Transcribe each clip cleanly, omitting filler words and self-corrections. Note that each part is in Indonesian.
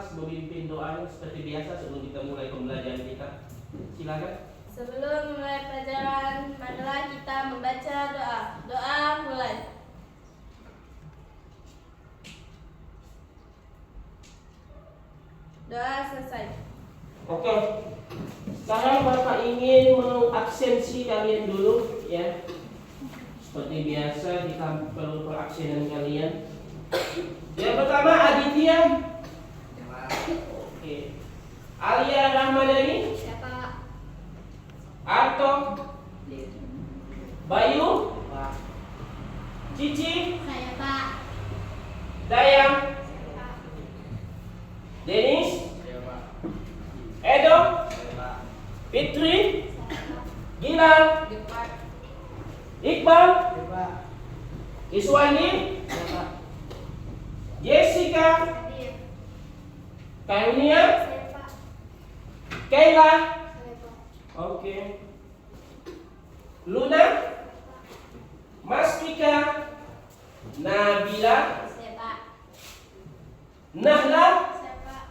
Memimpin doanya seperti biasa sebelum kita mulai pembelajaran kita. Silakan. Sebelum mulai pelajaran, marilah kita membaca doa. Doa mulai. Doa selesai. Oke. Sekarang Bapak ingin mengabsensi kalian dulu ya. Seperti biasa kita perlu perabsenan kalian. Yang pertama Aditya. Oke. Alia Rahmadani. Siapa? Arto. Bayu. Cici. Saya, Pak. Dayang. Saya, Pak. Denis. Edo. Fitri. Gilang. Iqbal. Iswani. Jessica. Karunia. Saya, Pak. Kayla. Saya, Pak. Oke. Luna. Mastika. Nabila. Saya, Pak. Nahla. Saya, Pak.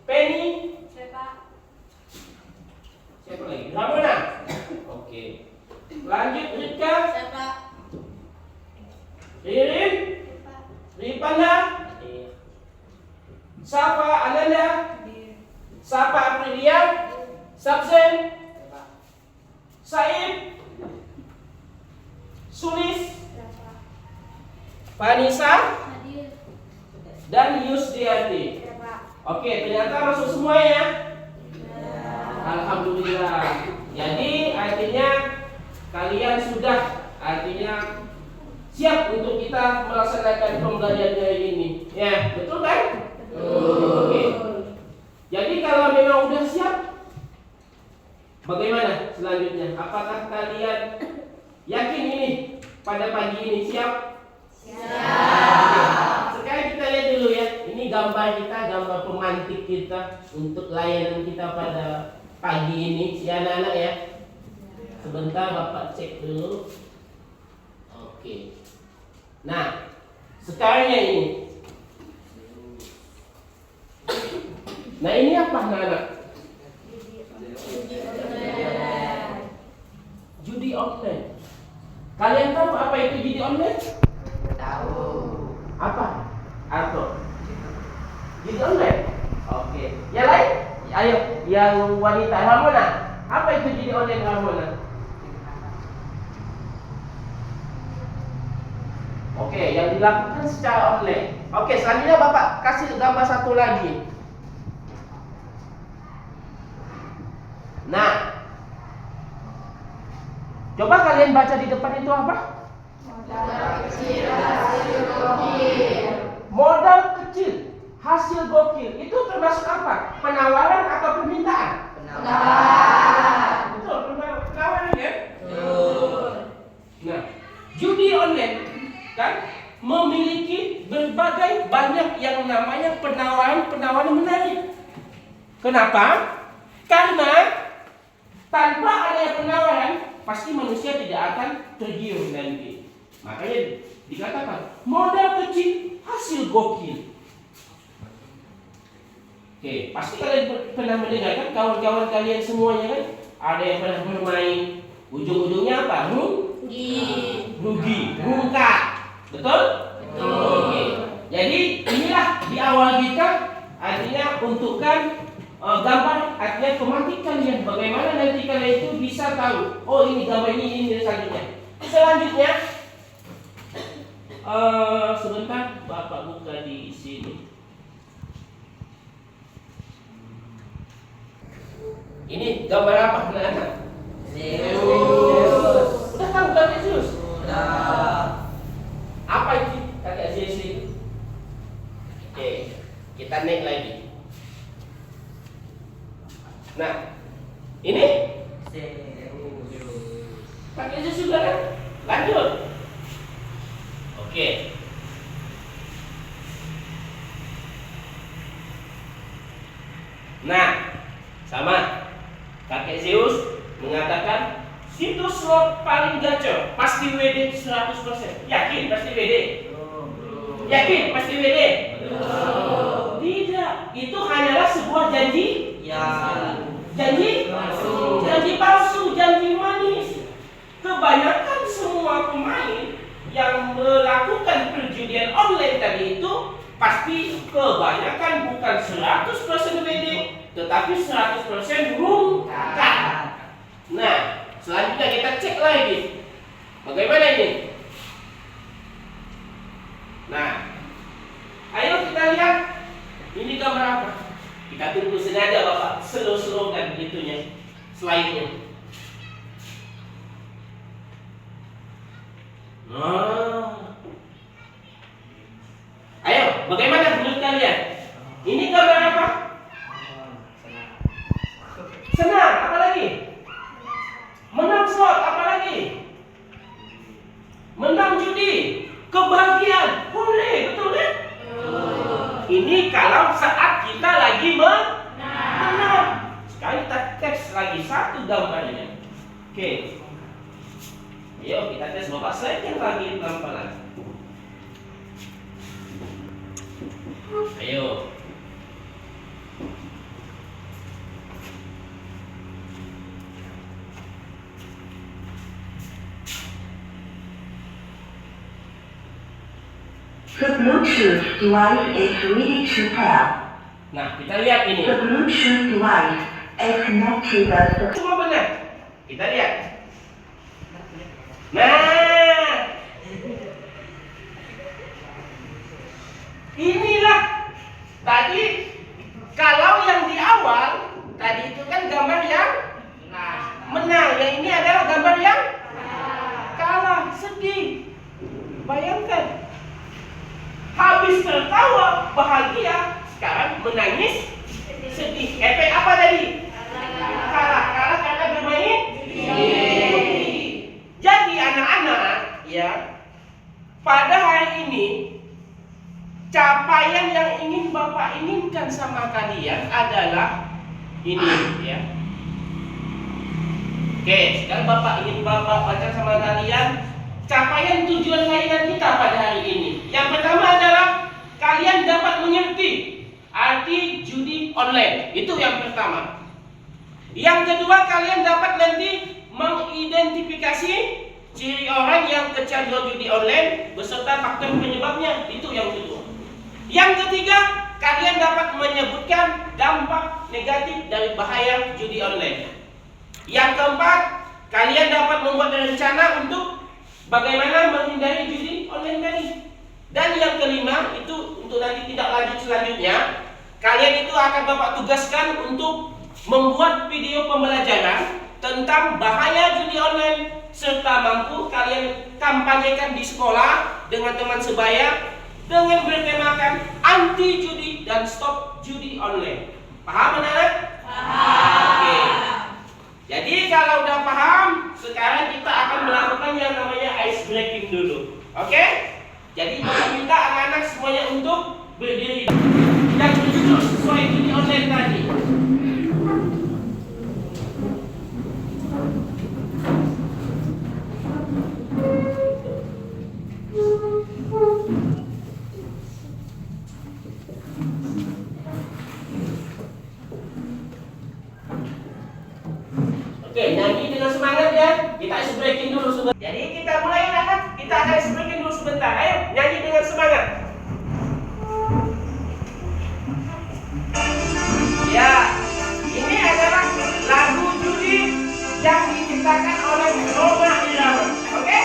Penny. Saya, Pak. Siapa lagi? Ramona. Oke. Lanjut Rika. Saya, Pak. Ririn. Saya, Pak. Ripanda. Safa Ananda. Safa Aprilia. Sabzen. Saib. Sulis. Saya, Pak. Vanessa. Hadir. Dan Yusdiati. Saya, Pak. Oke, ternyata masuk semua ya. Alhamdulillah. Jadi artinya kalian sudah siap untuk kita melaksanakan pembelajaran hari ini. Ya, betul kan? Oke. Jadi kalau memang udah siap, bagaimana selanjutnya? Apakah kalian yakin ini pada pagi ini siap? Siap. Sekarang kita lihat dulu ya. Ini gambar kita, gambar pemantik kita untuk layanan kita pada pagi ini, ya anak-anak ya. Sebentar Bapak cek dulu. Oke. Nah, sekarang ini. Nah ini apa anak-anak? Judi online. Kalian tahu apa itu judi online? Tahu. Apa? Arto. Judi online. Oke. Yang lain? Ayo, yang wanita Ramona. Apa itu judi online Ramona? Oke, yang dilakukan secara online. Oke, selanjutnya Bapak kasih gambar satu lagi. Nah, coba kalian baca di depan itu apa? Modal kecil, hasil gokil. Modal kecil, hasil gokil. Itu termasuk apa? Penawaran atau permintaan? Penawaran. Betul, penawaran ya? Betul. Nah, judi online kan memiliki berbagai banyak yang namanya penawaran menarik. Kenapa? Karena tanpa adanya penawaran pasti manusia tidak akan tergiur nanti. Makanya dikatakan modal kecil hasil gokil. Oke, pasti kalian pernah mendengar kan kawan-kawan kalian semuanya kan ada yang pernah bermain ujung-ujungnya apa? Rugi, bungkak. Betul? Betul. Oke. Jadi inilah di awal kita artinya untukkan gambar artinya pemantik kalian bagaimana nanti kalian itu bisa tahu oh ini gambar ini selanjutnya. Selanjutnya sebentar Bapak buka di sini. Ini gambar apa anak-anak? Zeus. Udah tahu kakek Zeus? Udah. Apa itu kakek Zeus itu? Oke, kita naik lagi. Nah, ini Zeus. kakek Zeus sudah kan? Lanjut. Oke. Nah, sama. Kakek Zeus mengatakan situs slot paling gacor pasti WD 100%. Yakin pasti WD? Yakin pasti WD? Tidak, itu hanyalah sebuah janji. Ya. Janji? Janji palsu, janji manis. Kebanyakan semua pemain yang melakukan perjudian online tadi itu pasti kebanyakan bukan 100% WD, tetapi 100% rungkat. Nah, selanjutnya kita cek lagi. Bagaimana ini? Nah, ayo kita lihat. Ini gambar apa? Kita tunggu sengaja Bapak slow-slow kan itunya, slide-nya. Nah, ayo, bagaimana menurut kalian? Ini gambar apa? Senang, apa lagi? Menang slot, apa lagi? Menang judi, kebahagiaan, boleh, betul kan? Ini kalau saat kita lagi menang. Sekarang kita tes lagi satu gambarnya. Oke. Ayo kita tes Bapak slide lagi pelan-pelan. Ayo. The Bluetooth device is ready to pair. Nah, kita lihat ini. The Bluetooth device is connected to Semua benar. Kita lihat. Nah, inilah tadi kalau yang di awal tadi itu kan gambar yang menang. Yang ini adalah gambar yang kalah, sedih. Bayangkan. Habis tertawa, bahagia, sekarang menangis, sedih. Efek apa tadi? Kalah karena bermain judi. Jadi anak-anak, ya, pada hari ini capaian yang ingin Bapak inginkan sama kalian adalah ini, ya. Oke, sekarang Bapak ingin Bapak baca sama kalian capaian tujuan layanan kita pada hari ini. Yang pertama adalah kalian dapat mengerti arti judi online. Itu yang pertama. Yang kedua, kalian dapat nanti mengidentifikasi ciri orang yang kecanduan judi online beserta faktor penyebabnya. Itu yang kedua. Yang ketiga, kalian dapat menyebutkan dampak negatif dari bahaya judi online. Yang keempat, kalian dapat membuat rencana untuk bagaimana menghindari judi online tadi. Dan yang kelima, itu untuk nanti tidak lanjut selanjutnya, kalian itu akan Bapak tugaskan untuk membuat video pembelajaran tentang bahaya judi online serta mampu kalian kampanyekan di sekolah dengan teman sebaya dengan bertemakan anti judi dan stop judi online. Paham anak-anak? Paham. Oke. Jadi kalau udah paham, sekarang kita akan melakukan yang namanya ice breaking dulu. Oke? Jadi Bapak minta anak-anak semuanya untuk berdiri dan duduk sesuai judi online tadi. Oke, nyanyi dengan semangat ya. Kita ice breaking dulu sebentar. Jadi kita mulai anak-anak. Kita akan ice breaking dulu sebentar. Ayo, nyanyi dengan semangat. Ya, ini adalah lagu judi yang diciptakan oleh Roma Irama. Oke?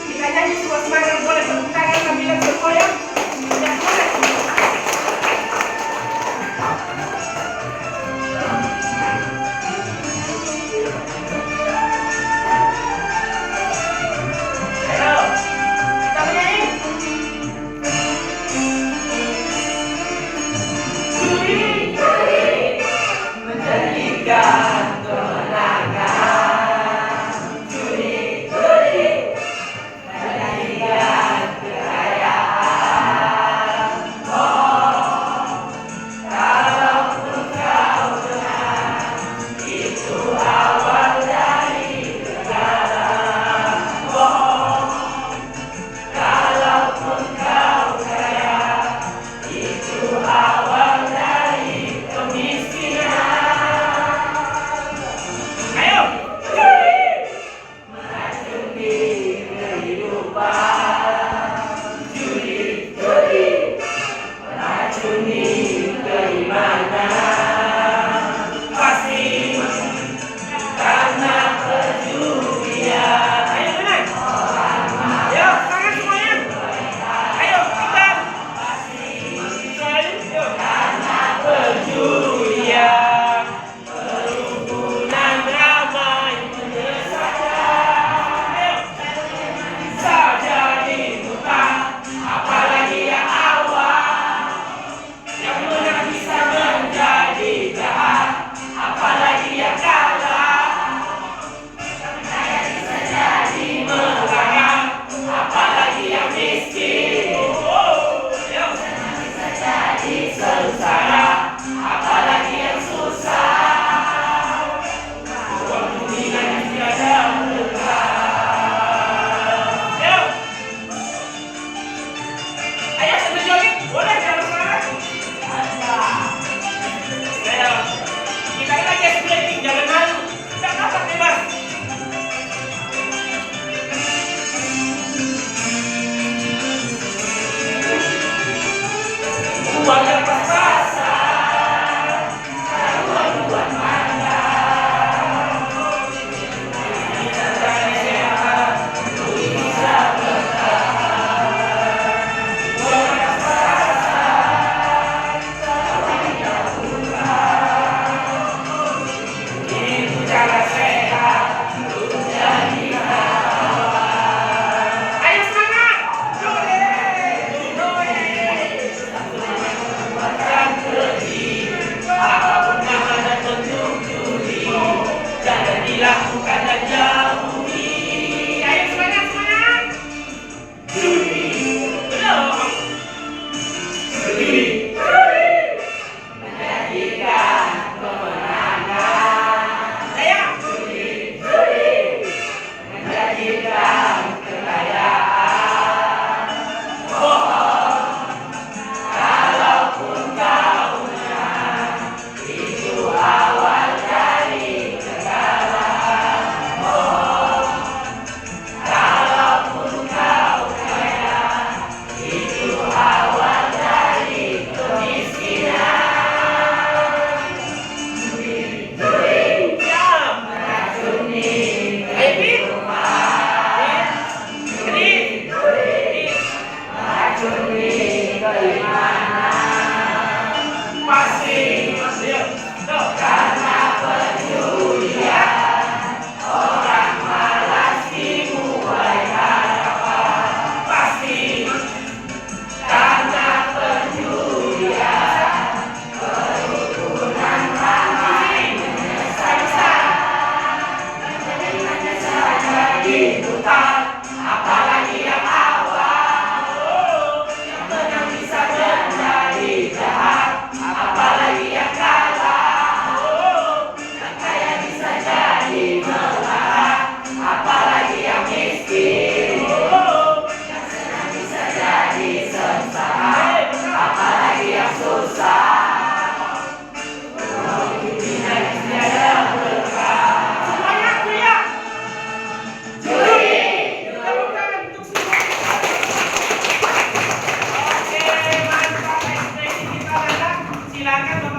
Kita nyanyi semua semangat. Boleh tepuk tangan sambil bergoyang. Ya, boleh.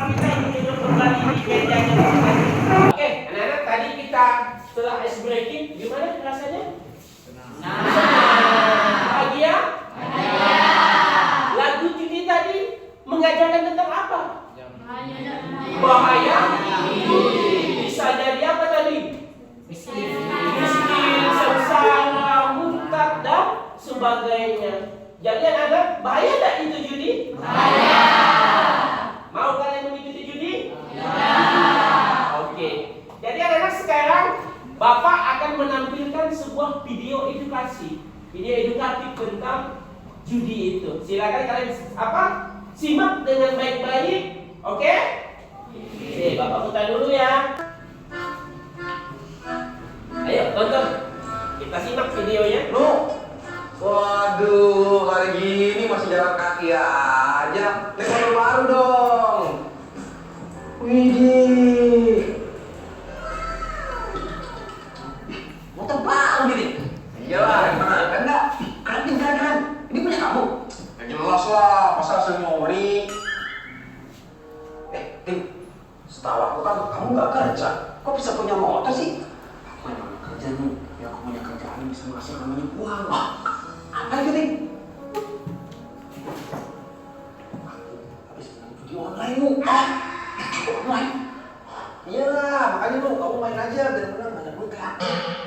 kita ini duduk kembali di mejanya masing-masing. Oke, anak-anak, tadi kita setelah ice breaking, gimana rasanya? Bahagia? Lagu Judi tadi mengajarkan tentang apa? Bahaya. Bisa jadi apa tadi? Miskin, sengsara, murtad dan sebagainya. Jadi anak, bahaya tak itu judi? Bahaya. Mau kalian mengikuti judi? Ya. Oke. Jadi anak-anak, sekarang Bapak akan menampilkan sebuah video edukasi, video edukatif tentang judi itu. Silakan kalian simak dengan baik-baik. Oke? Oke, Bapak putar dulu ya. Ayo tonton. Kita simak videonya. Waduh, hari gini masih jalan kaki aja. Naik motor baru dong. Widih. Motor baru gini. Iyalah, gimana? Enggak. Keren. Ini punya kamu? Ya jelas lah, masa senyori. Tim, setahu aku kan kamu nggak kerja. Kok bisa punya motor sih? Aku emang kerja nih. Ya aku punya kerjaan yang bisa menghasilkan banyak uang. Apa itu, Tim? Aku habis main judi online, lu. Online? Iyalah, makanya lu kamu main aja biar menang banyak duit kan.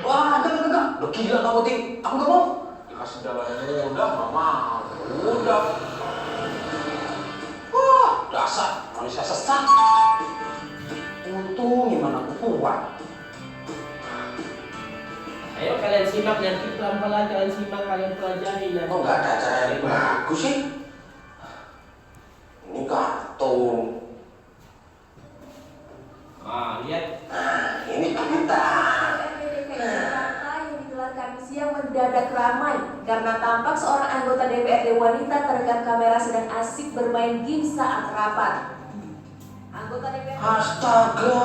Wah, enggak. Lu gila kamu, Tim. Aku nggak mau. Dikasih jalan yang mudah, nggak mau. Udah. Wah, dasar manusia sesat. Untung gimana aku kuat. Ayo kalian simak, nanti pelan-pelan kalian simak, kalian pelajari ya. Kok nggak ada cara yang bagus sih? Ini kartun. Lihat. Nah, ini kita. Jakarta yang digelar Kamis siang mendadak ramai karena tampak seorang anggota DPRD wanita terekam kamera sedang asik bermain game saat rapat. Anggota DPRD. Astaga,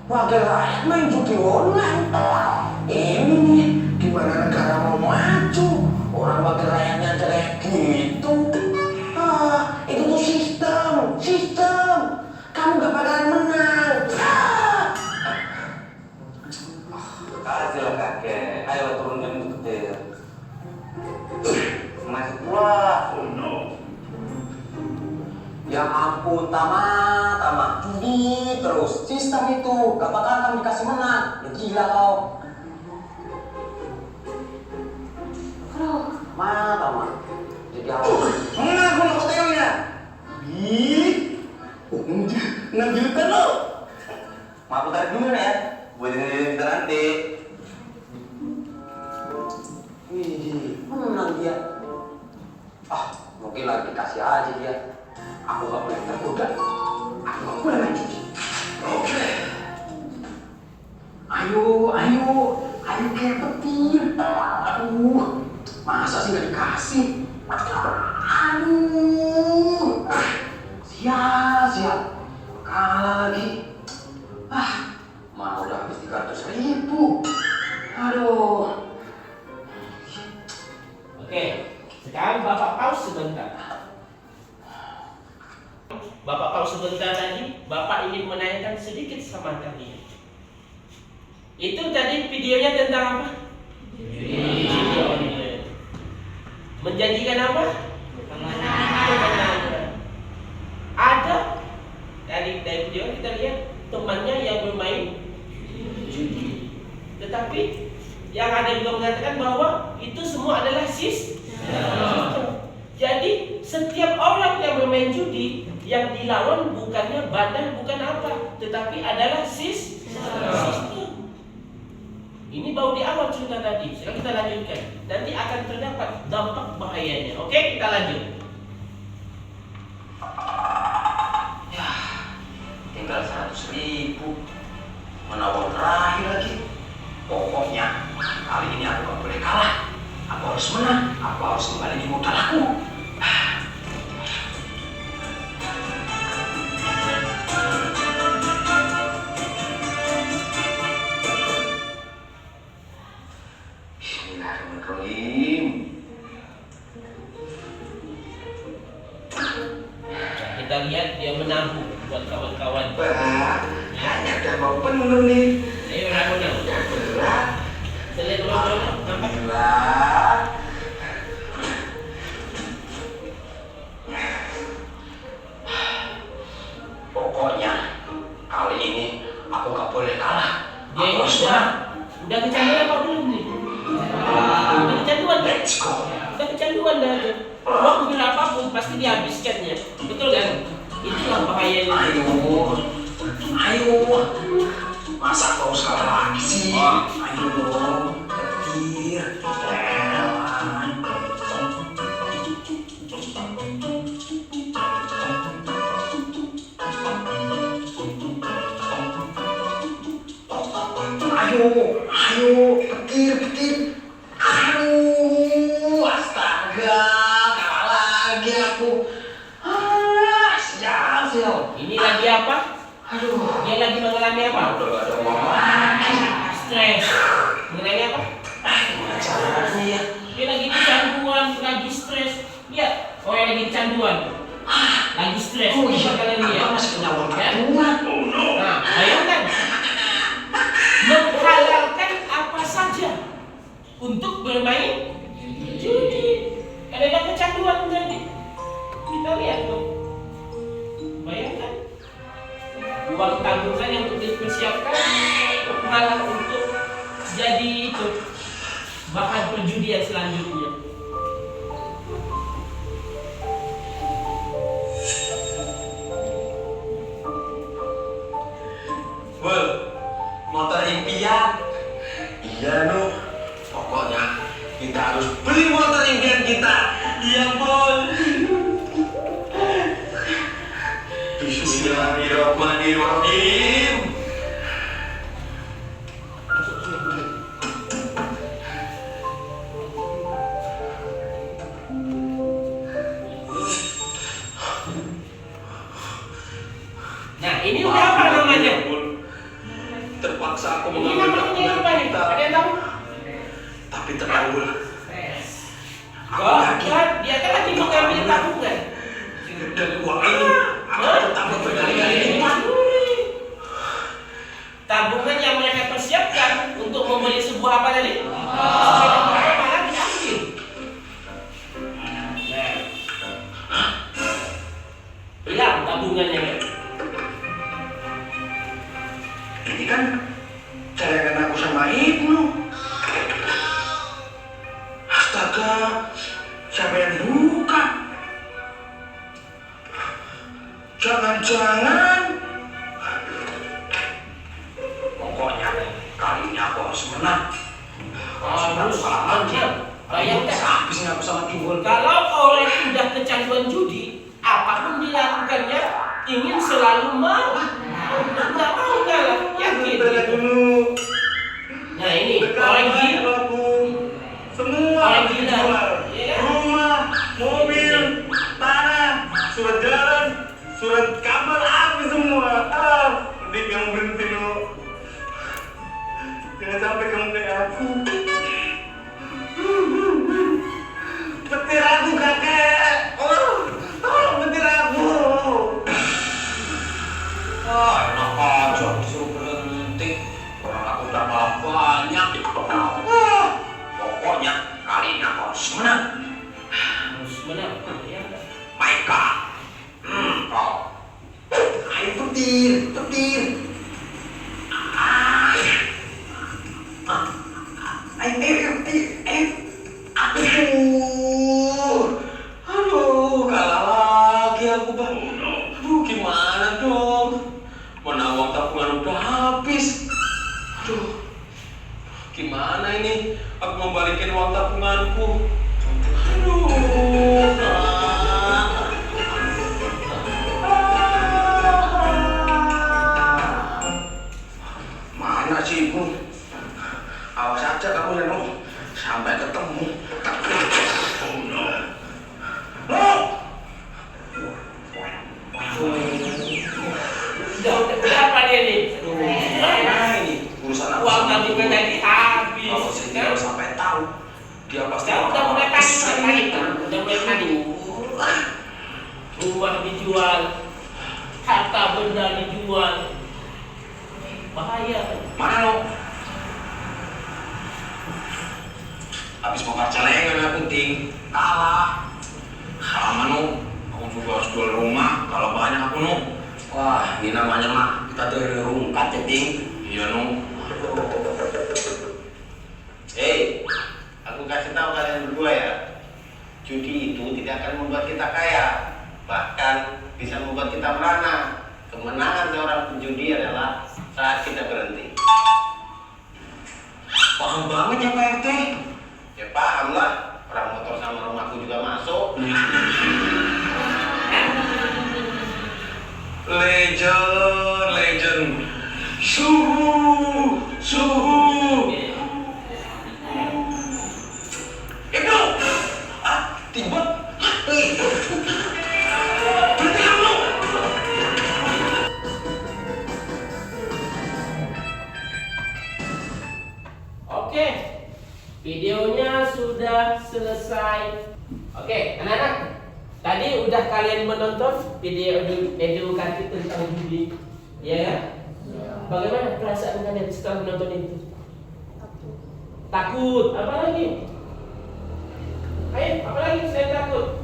wakil rakyat main judi online. Ini nih, gimana negara mau maju? Orang wakil rakyatnya aja kayak gitu. Itu tuh sistem. Kamu gak bakalan menang. Kasih lah kakek, ayo turunkan itu kecil. Masih pula. Oh no. Ya ampun, Tama. Judi terus. Sistem itu gak bakal kamu dikasih menang. Ya gila kau. Tama. Jadi apa? Mana aku nak hotelnya? Enggak juta lo. Maaf tarik dulu ya. Buat kita nanti. Menang dia. Mungkin lagi dikasih aja dia. Aku gak boleh tergoda. Aku gak boleh main judi. Oke. Ayo kayak petir. Masa sih gak dikasih? Aduh. Siap. Kalah lagi. Mana udah habis 300.000. Aduh. Oke, sekarang Bapak pause sebentar. Bapak pause sebentar lagi. Bapak ingin menanyakan sedikit sama kalian. Itu tadi videonya tentang apa? Video online. Menjanjikan apa? Kemenangan. Ada dari video kita lihat temannya yang bermain judi. Tetapi yang ada juga mengatakan bahwa itu semua adalah sistem. Jadi setiap orang yang bermain judi yang dilawan bukannya badan, bukan apa, tetapi adalah sistem. Ini baru di awal cerita tadi. Sekarang kita lanjutkan. Nanti akan terdapat dampak bahayanya. Oke, kita lanjut. Ya, tinggal 100.000. Mana uang terakhir lagi? Pokoknya kali ini aku gak boleh kalah. Aku harus menang. Aku harus kembali modal aku. Bismillahirrahmanirrahim. nabung buat kawan-kawan. Pak, hanya udah mau penuh nih. Ayo Ramona. Udah berat. Kita lihat dulu nampak. Berat. Pokoknya kali ini aku gak boleh kalah. Dia ini Aku udah kecanduan apa belum nih? Udah kecanduan kan? Let's go. Udah kecanduan dah tuh. Mau bilang apapun pasti dihabiskannya. Betul kan? Itulah bahayanya. Ayo. Masa kau salah lagi sih? Ayo dong. Ketir. Ayo, petir. Aduh, astaga, kalah lagi aku. Sial. Ini lagi apa? Aduh, Dia lagi mengalami apa? udah gak ada uang lagi. Stres. Mengalami apa? Gimana caranya ya? Dia lagi kecanduan, lagi stres. Lihat, orang lagi kecanduan. Lagi stres. Oh iya, Coba kalian lihat. aku masih punya uang Ya? kecanduan. Nah, bayangkan. Menghalalkan apa saja untuk bermain judi. Ada kecanduan tadi. Kita lihat tuh. Bayangkan. Uang tabungan yang untuk dipersiapkan malah untuk jadi itu bahan perjudian selanjutnya. Bol, motor impian. Iya, Nu. Pokoknya kita harus beli motor impian kita. Iya, Bol. Bismillahirrahmanirrahim. Nah, ini udah apa namanya? Terpaksa aku Ini mengambil namanya apa nih? kita, Ada yang tahu? tapi terlalu. Aku Oh, yakin kan dia kan lagi mengambil tabungan. dan uang ini akan tetap berkali-kali lipat. Tabungan yang mereka persiapkan untuk membeli sebuah apa tadi? Sepeda motor malah diambil. Nah, hilang tabungannya kan? Ini kan celengan aku sama Ibnu. Astaga, siapa yang buka? Jangan-jangan. Pokoknya kali ini aku harus menang. Harus menang. Bayangkan. Habis ini aku sama Timbul. Kalau orang sudah kecanduan judi, apapun dilakukannya ingin selalu mau. Nggak mau kalah, yakin. dulu. Nah ini orang gila. Semua Orang gila. dijual. Iya. Rumah, mobil, tanah, surat jalan, surat kabar habis semua. Dik yang berhenti lu. Jangan sampai kamu kayak aku. Petir aku kakek. Tolong petir aku. Enak aja disuruh berhenti. Orang aku udah malah banyak. Pokoknya kali ini aku harus menang. Harus menang. Ya. Maika. Kau. Ayo petir. Aduh, kalah lagi aku bang. Aduh, gimana dong? Mana uang tabungan udah habis. Aduh, gimana ini? Aku mau balikin uang tabunganku. Aduh, mana sih ibu? Awas aja kamu Reno, sampai ketemu. Udah berapa dia nih? Nah ini urusan aku Uang sama tabungan ibu. tadi habis. Kalau Cynthia sampai tahu, dia pasti Sekarang udah mulai panik, panik. udah mulai panik. Rumah dijual, harta benda dijual. Bahaya kan? Mana lo? Habis bongkar celengan aku ting, kalah. Sama nu, aku juga harus jual rumah. Kalau banyak aku nu. Wah, ini namanya mah kita dari rungkat ya ting. Iya nu. Hei, aku kasih tahu kalian berdua ya. Judi itu tidak akan membuat kita kaya, bahkan bisa membuat kita merana. Kemenangan seorang penjudi adalah saat kita berhenti. Paham banget ya Pak RT? Ya paham lah, orang motor sama rumahku juga masuk. Legend. Suhu. Bro, tiba. Berhenti kamu. Oke, videonya sudah selesai. Oke, anak-anak, tadi udah kalian menonton video edukasi tentang judi, ya kan? Bagaimana perasaan kalian setelah menonton itu? Takut. Apa lagi? Ayo, apa lagi selain takut?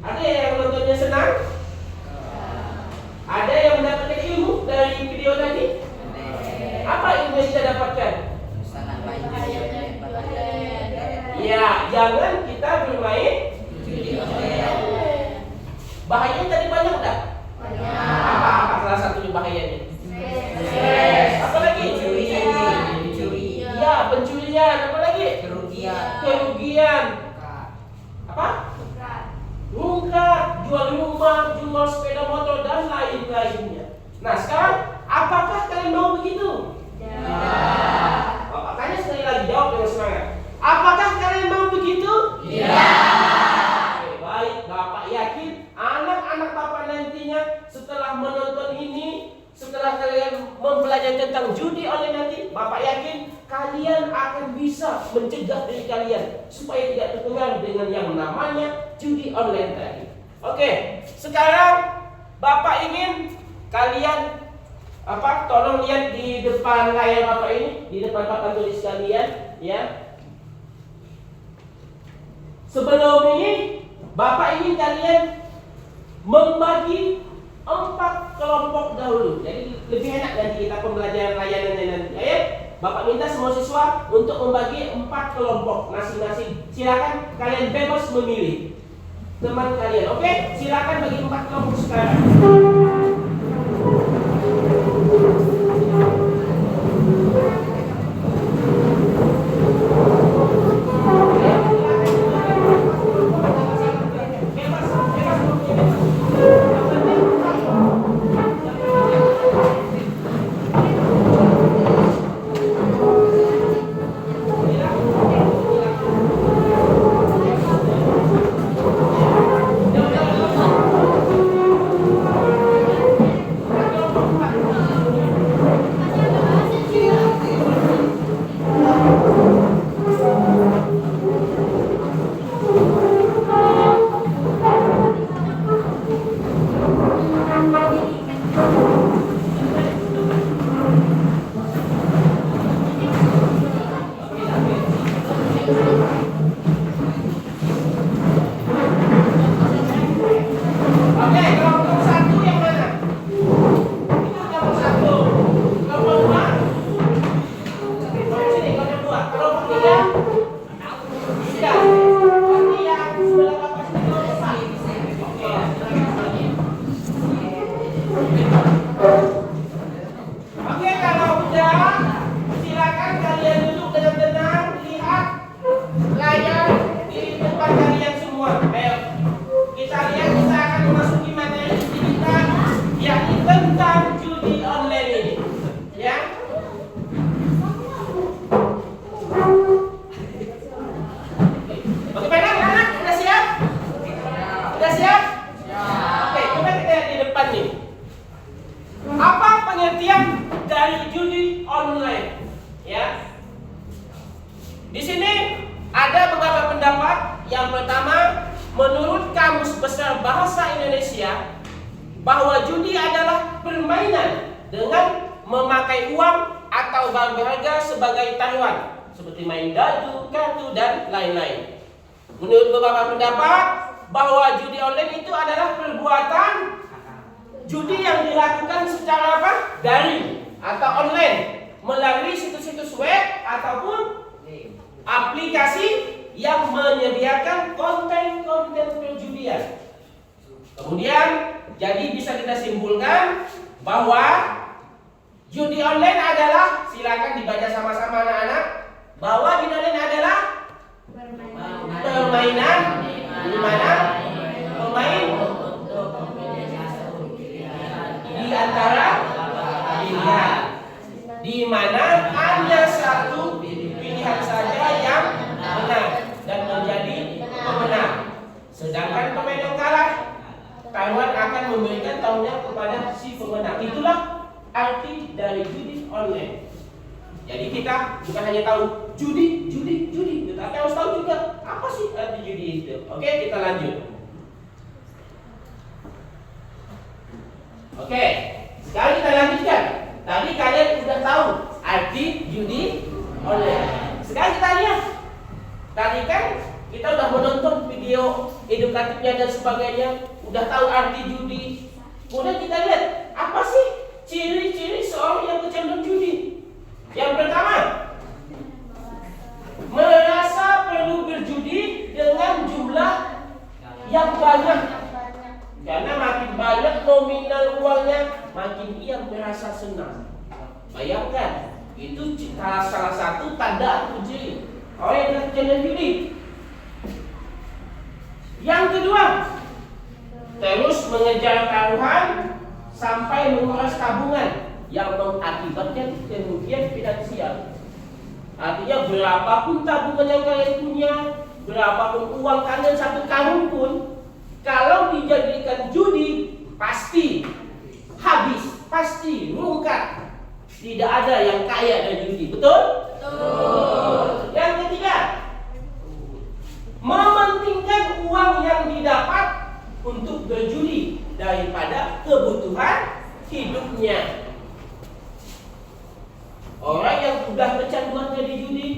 Ada yang menontonnya senang? Ada yang mendapatkan ilmu dari video tadi? Apa ilmu yang kita dapatkan? Ya, jangan kita bermain judi online. Bahayanya tadi banyak enggak? Apa salah satunya bahayanya? Apa lagi? Ya, pencurian. Apa lagi? Kerugian. Apa? Rungkat, jual rumah, jual sepeda motor dan lain-lainnya. Nah, sekarang apakah kalian mau begitu? Bapak tanya sekali lagi, jawab dengan semangat. Apakah kalian mau begitu? Oke, baik, Bapak yakin anak-anak Bapak nantinya setelah menonton ini, setelah kalian mempelajari tentang judi online nanti, Bapak yakin kalian akan bisa mencegah diri kalian supaya tidak terpengaruh dengan yang namanya judi online tadi. Oke, sekarang Bapak ingin kalian tolong lihat di depan layar Bapak ini, di depan papan tulis kalian, ya. Sebelum ini Bapak ingin kalian membagi 4 kelompok dahulu. Jadi lebih enak nanti kita pembelajaran layanannya nanti. Ayo, Bapak minta semua siswa untuk membagi 4 kelompok masing-masing. Silakan kalian bebas memilih teman kalian. Oke? Silakan bagi 4 kelompok sekarang. bahwa judi adalah permainan dengan memakai uang atau barang berharga sebagai taruhan, seperti main dadu, kartu, dan lain-lain. Menurut beberapa pendapat, bahwa judi online itu adalah perbuatan judi yang dilakukan secara daring atau online melalui situs-situs web ataupun aplikasi yang menyediakan konten-konten perjudian. Kemudian, jadi bisa kita simpulkan bahwa judi online adalah, silakan dibaca sama-sama anak-anak, bahwa judi online adalah permainan di mana pemain di antara pilihan, di mana hanya satu pilihan saja yang benar dan menjadi pemenang. Sedangkan pemain yang kalah, taruhan akan memberikan tahunya kepada si pemenang. Itulah arti dari judi online. Jadi kita bukan hanya tahu judi, tetapi harus tahu juga apa sih arti judi itu. Oke, kita lanjut. Oke, sekarang kita lanjutkan. Tadi kalian sudah tahu arti judi online. Sekarang kita lihat. Tadi kan kita sudah menonton video edukatifnya dan sebagainya, udah tahu arti judi. Kemudian kita lihat apa sih ciri-ciri seorang yang kecanduan judi. Yang pertama, merasa perlu berjudi dengan jumlah yang banyak. Karena makin banyak nominal uangnya, makin ia merasa senang. Bayangkan, itu salah satu tanda atau ciri orang yang kecanduan judi. Yang kedua, terus mengejar taruhan sampai menguras tabungan yang mengakibatkan kerugian finansial. Artinya berapapun tabungan yang kalian punya, berapapun uang kalian 1 tahun pun, kalau dijadikan judi pasti habis, pasti rungkat. Tidak ada yang kaya dari judi, betul? Betul. Yang ketiga, mementingkan uang yang didapat untuk berjudi daripada kebutuhan hidupnya. Orang yang sudah kecanduan jadi judi,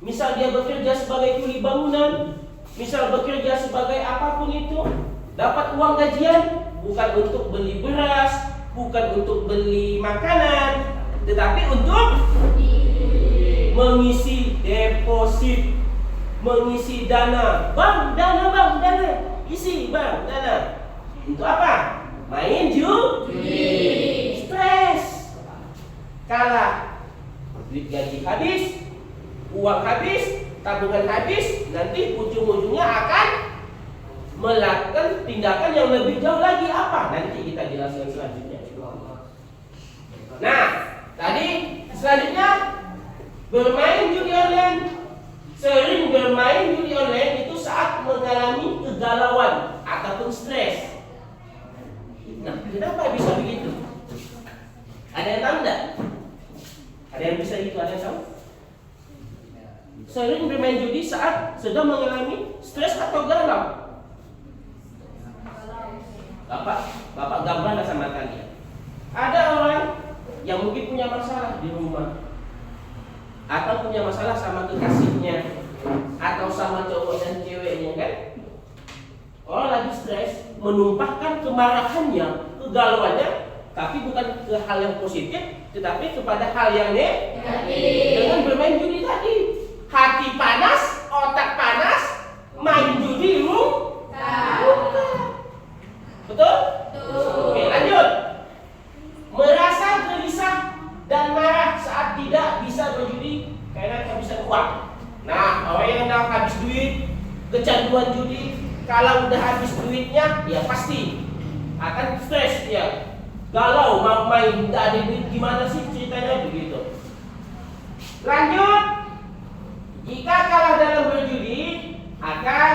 misal dia bekerja sebagai kuli bangunan, misal bekerja sebagai apapun itu, dapat uang gajian bukan untuk beli beras, bukan untuk beli makanan, tetapi untuk mengisi deposit, mengisi dana. Bang, dana, isi bang, dana. Untuk apa? Main judi. Stres. Kalah. Duit gaji habis, uang habis, tabungan habis, nanti ujung-ujungnya akan melakukan tindakan yang lebih jauh lagi. Apa? Nanti kita jelaskan selanjutnya. Nah, tadi selanjutnya bermain judi online. Sering bermain judi online itu saat mengalami kegalauan ataupun stres. Nah, kenapa bisa begitu? Ada yang tahu enggak? Ada yang bisa gitu, ada yang tahu? Sering bermain judi saat sedang mengalami stres atau galau. Bapak gambarlah sama kalian. Ada orang yang mungkin punya masalah di rumah, atau punya masalah sama kekasihnya, atau sama cowok dan ceweknya, kan? Orang lagi stres, menumpahkan kemarahannya, kegalauannya, tapi bukan ke hal yang positif, tetapi kepada hal yang negatif. Dengan bermain judi tadi, hati panas, otak panas, main judi betul? Oke, lanjut. Merasa gelisah dan marah saat tidak bisa berjudi karena kehabisan uang. Nah, orang yang udah habis duit, kecanduan judi, kalau udah habis duitnya, ya pasti akan stres dia. Galau, mau main, nggak ada duit, gimana sih ceritanya begitu. Lanjut, jika kalah dalam berjudi akan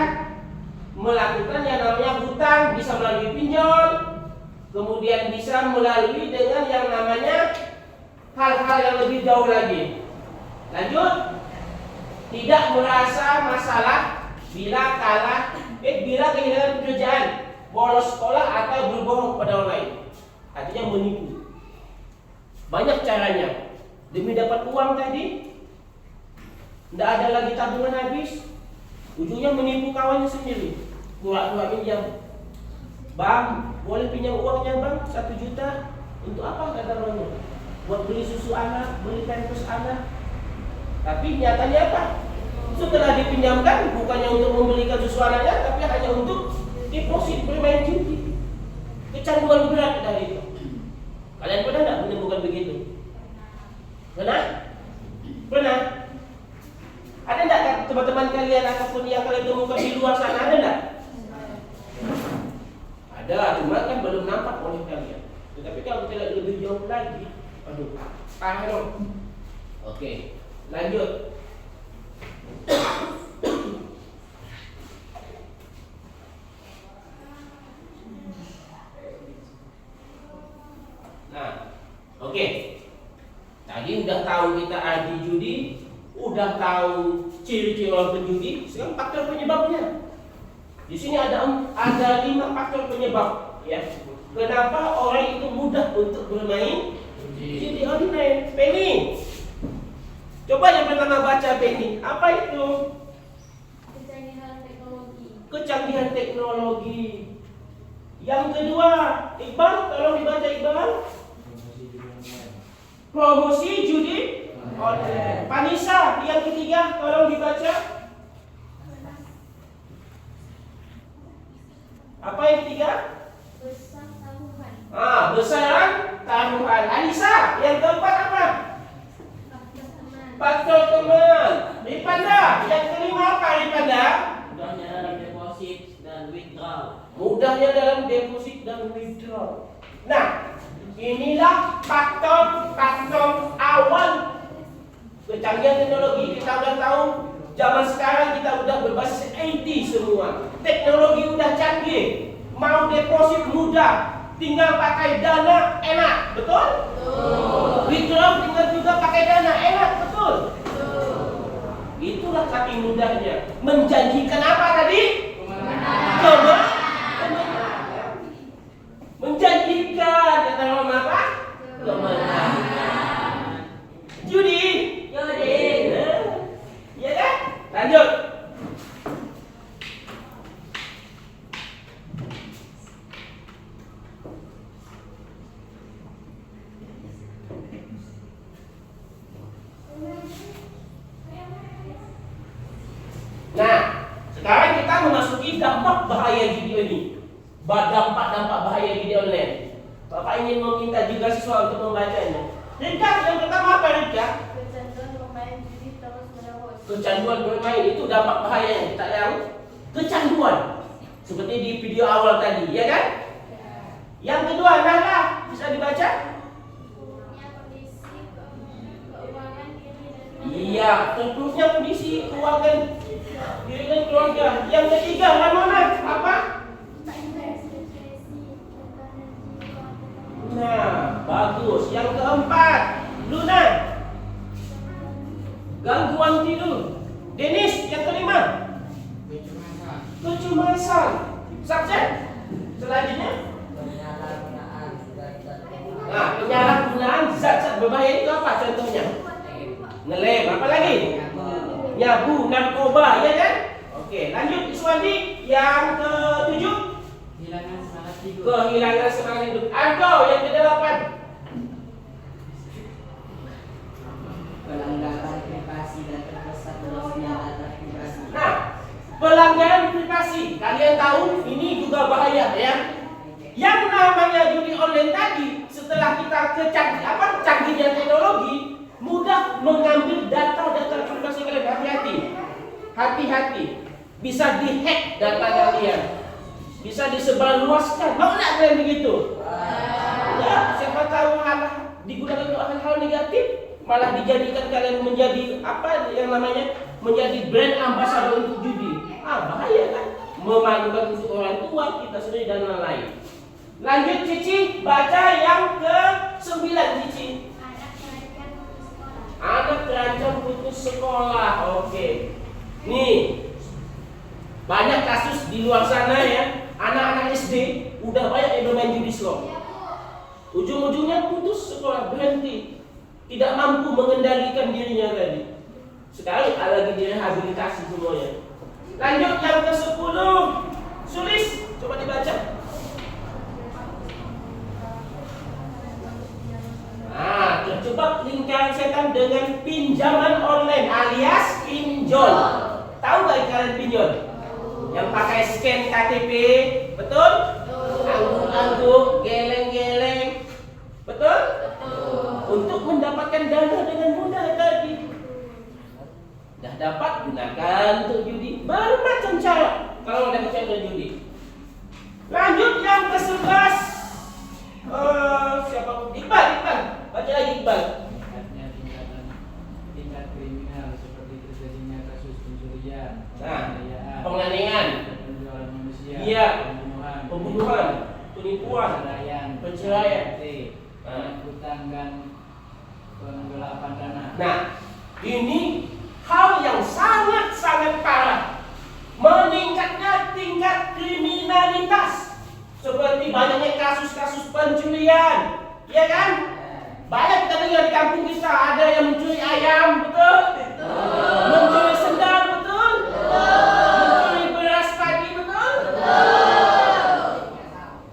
melakukan yang namanya hutang, bisa melalui pinjol, kemudian bisa melalui dengan yang namanya hal-hal yang lebih jauh lagi. Lanjut, tidak merasa masalah bila kehilangan pekerjaan, bolos sekolah atau berbohong pada pada orang lain. Artinya menipu. Banyak caranya. Demi dapat uang tadi, tidak ada lagi tabungan habis, ujungnya menipu kawannya sendiri. Pura-pura pinjam. Bang, boleh pinjam uangnya bang, 1 juta. Untuk apa kata orangnya? Buat beli susu anak, beli pampers anak. Tapi nyatanya apa? Setelah dipinjamkan, bukannya untuk membelikan susu anaknya, tapi hanya untuk deposit bermain judi. Kecanduan berat dari itu. Kalian pernah tidak menemukan begitu? Pernah? Pernah? Ada tidak teman-teman kalian ataupun yang kalian temukan di luar sana, ada tidak? Ada, cuma kan belum nampak oleh kalian. Tetapi kalau kita lebih jauh lagi, aduh, parah dong. Oke, lanjut. Nah, oke. Tadi udah tahu kita anti judi, udah tahu ciri-ciri orang penjudi. Sekarang faktor penyebabnya. Di sini ada 5 faktor penyebab, ya. Kenapa orang itu mudah untuk bermain judi online? Penny, coba yang pertama baca Penny. Apa itu? Kecanggihan teknologi. Kecanggihan teknologi. Yang kedua, Iqbal, tolong dibaca Iqbal. Promosi judi online. Panisa, yang ketiga, tolong dibaca. Apa yang ketiga? Besar taruhan. Besaran taruhan. Anissa, yang keempat apa? Faktor teman. Faktor teman. Ripanda, yang kelima apa Ripanda? Mudahnya dalam deposit dan withdraw. Mudahnya dalam deposit dan withdraw. Nah, inilah faktor-faktor awal kecanggihan teknologi. Kita udah tahu zaman sekarang kita udah berbasis IT semua. Teknologi udah canggih. Mau deposit mudah, tinggal pakai dana enak, betul? Betul. Withdraw tinggal juga pakai dana enak, betul? Betul. Itulah saking mudahnya. Menjanjikan apa tadi? Kemenangan. Menjanjikan, kata orang apa? Kemenangan. Judi. Iya kan? Lanjut. Nah, sekarang kita memasuki dampak bahaya judi ini. Dampak-dampak bahaya judi online. Bapak ingin meminta juga siswa untuk membacanya. Rika, yang pertama apa Rika? Kecanduan bermain judi terus menerus. Kecanduan bermain itu dampak bahaya yang kita tahu. Kecanduan, seperti di video awal tadi, ya kan? Yang kedua, Nala, bisa dibaca? Buruknya kondisi keuangan diri dan Iya, terpuruknya kondisi keuangan diri dan keluarga. Yang ketiga, Ramona, apa? Nah, bagus. Yang keempat, Luna, gangguan tidur. Dennis, yang kelima, kecemasan. Subjek selanjutnya, nah, penyalahgunaan zat-zat berbahaya itu apa contohnya? Ngelem, apa lagi? Nyabu, narkoba, ya kan? Oke, lanjut Iswandi. Yang ketujuh, Kehilangan semangat tidur. kehilangan semangat hidup. Argo, yang kedelapan, Pelanggaran privasi dan terkesan luasnya data privasi. nah, pelanggaran privasi. Kalian tahu ini juga bahaya, ya. Yang namanya judi online tadi, setelah kita canggihnya teknologi, mudah mengambil data-data privasi kalian. Hati-hati, hati-hati. Bisa dihack data kalian, bisa disebarluaskan. Mau nggak kalian begitu? Ya, siapa tahu malah digunakan untuk hal-hal negatif, malah dijadikan kalian menjadi apa yang namanya menjadi brand ambassador untuk judi. Bahaya kan? Memalukan untuk orang tua kita sendiri dan lain-lain. Lanjut Cici, baca yang ke-9 Cici. Anak terancam putus sekolah. Oke. Nih, banyak kasus di luar sana ya. Anak-anak SD udah banyak yang bermain judi kislok. Ujung-ujungnya putus sekolah, berhenti, tidak mampu mengendalikan dirinya tadi. Sekarang lagi direhabilitasi semuanya. Lanjut yang ke-10. Sulis, coba dibaca. Nah, terjebak lingkaran setan dengan pinjaman online alias pinjol. Tahu gak kalian pinjol? Yang pakai scan KTP, betul? Angguk-angguk, geleng-geleng, betul? Untuk mendapatkan dana dengan mudah tadi. Dah dapat, gunakan untuk judi. Bermacam cara kalau udah percaya dengan judi. Lanjut yang ke-11. Siapa? Iqbal. Baca lagi Iqbal. Meningkatnya tingkat kriminal seperti terjadinya kasus pencurian, Penganiayaan, penjualan manusia, iya, pembunuhan, penipuan, perceraian, hutang dan penggelapan dana. Nah, ini hal yang sangat-sangat parah. Meningkatnya tingkat kriminalitas. Seperti banyaknya kasus-kasus pencurian, ya kan? Banyak kita dengar di kampung kita, ada yang mencuri ayam, betul? Mencuri sendal, betul? Mencuri beras pagi, betul?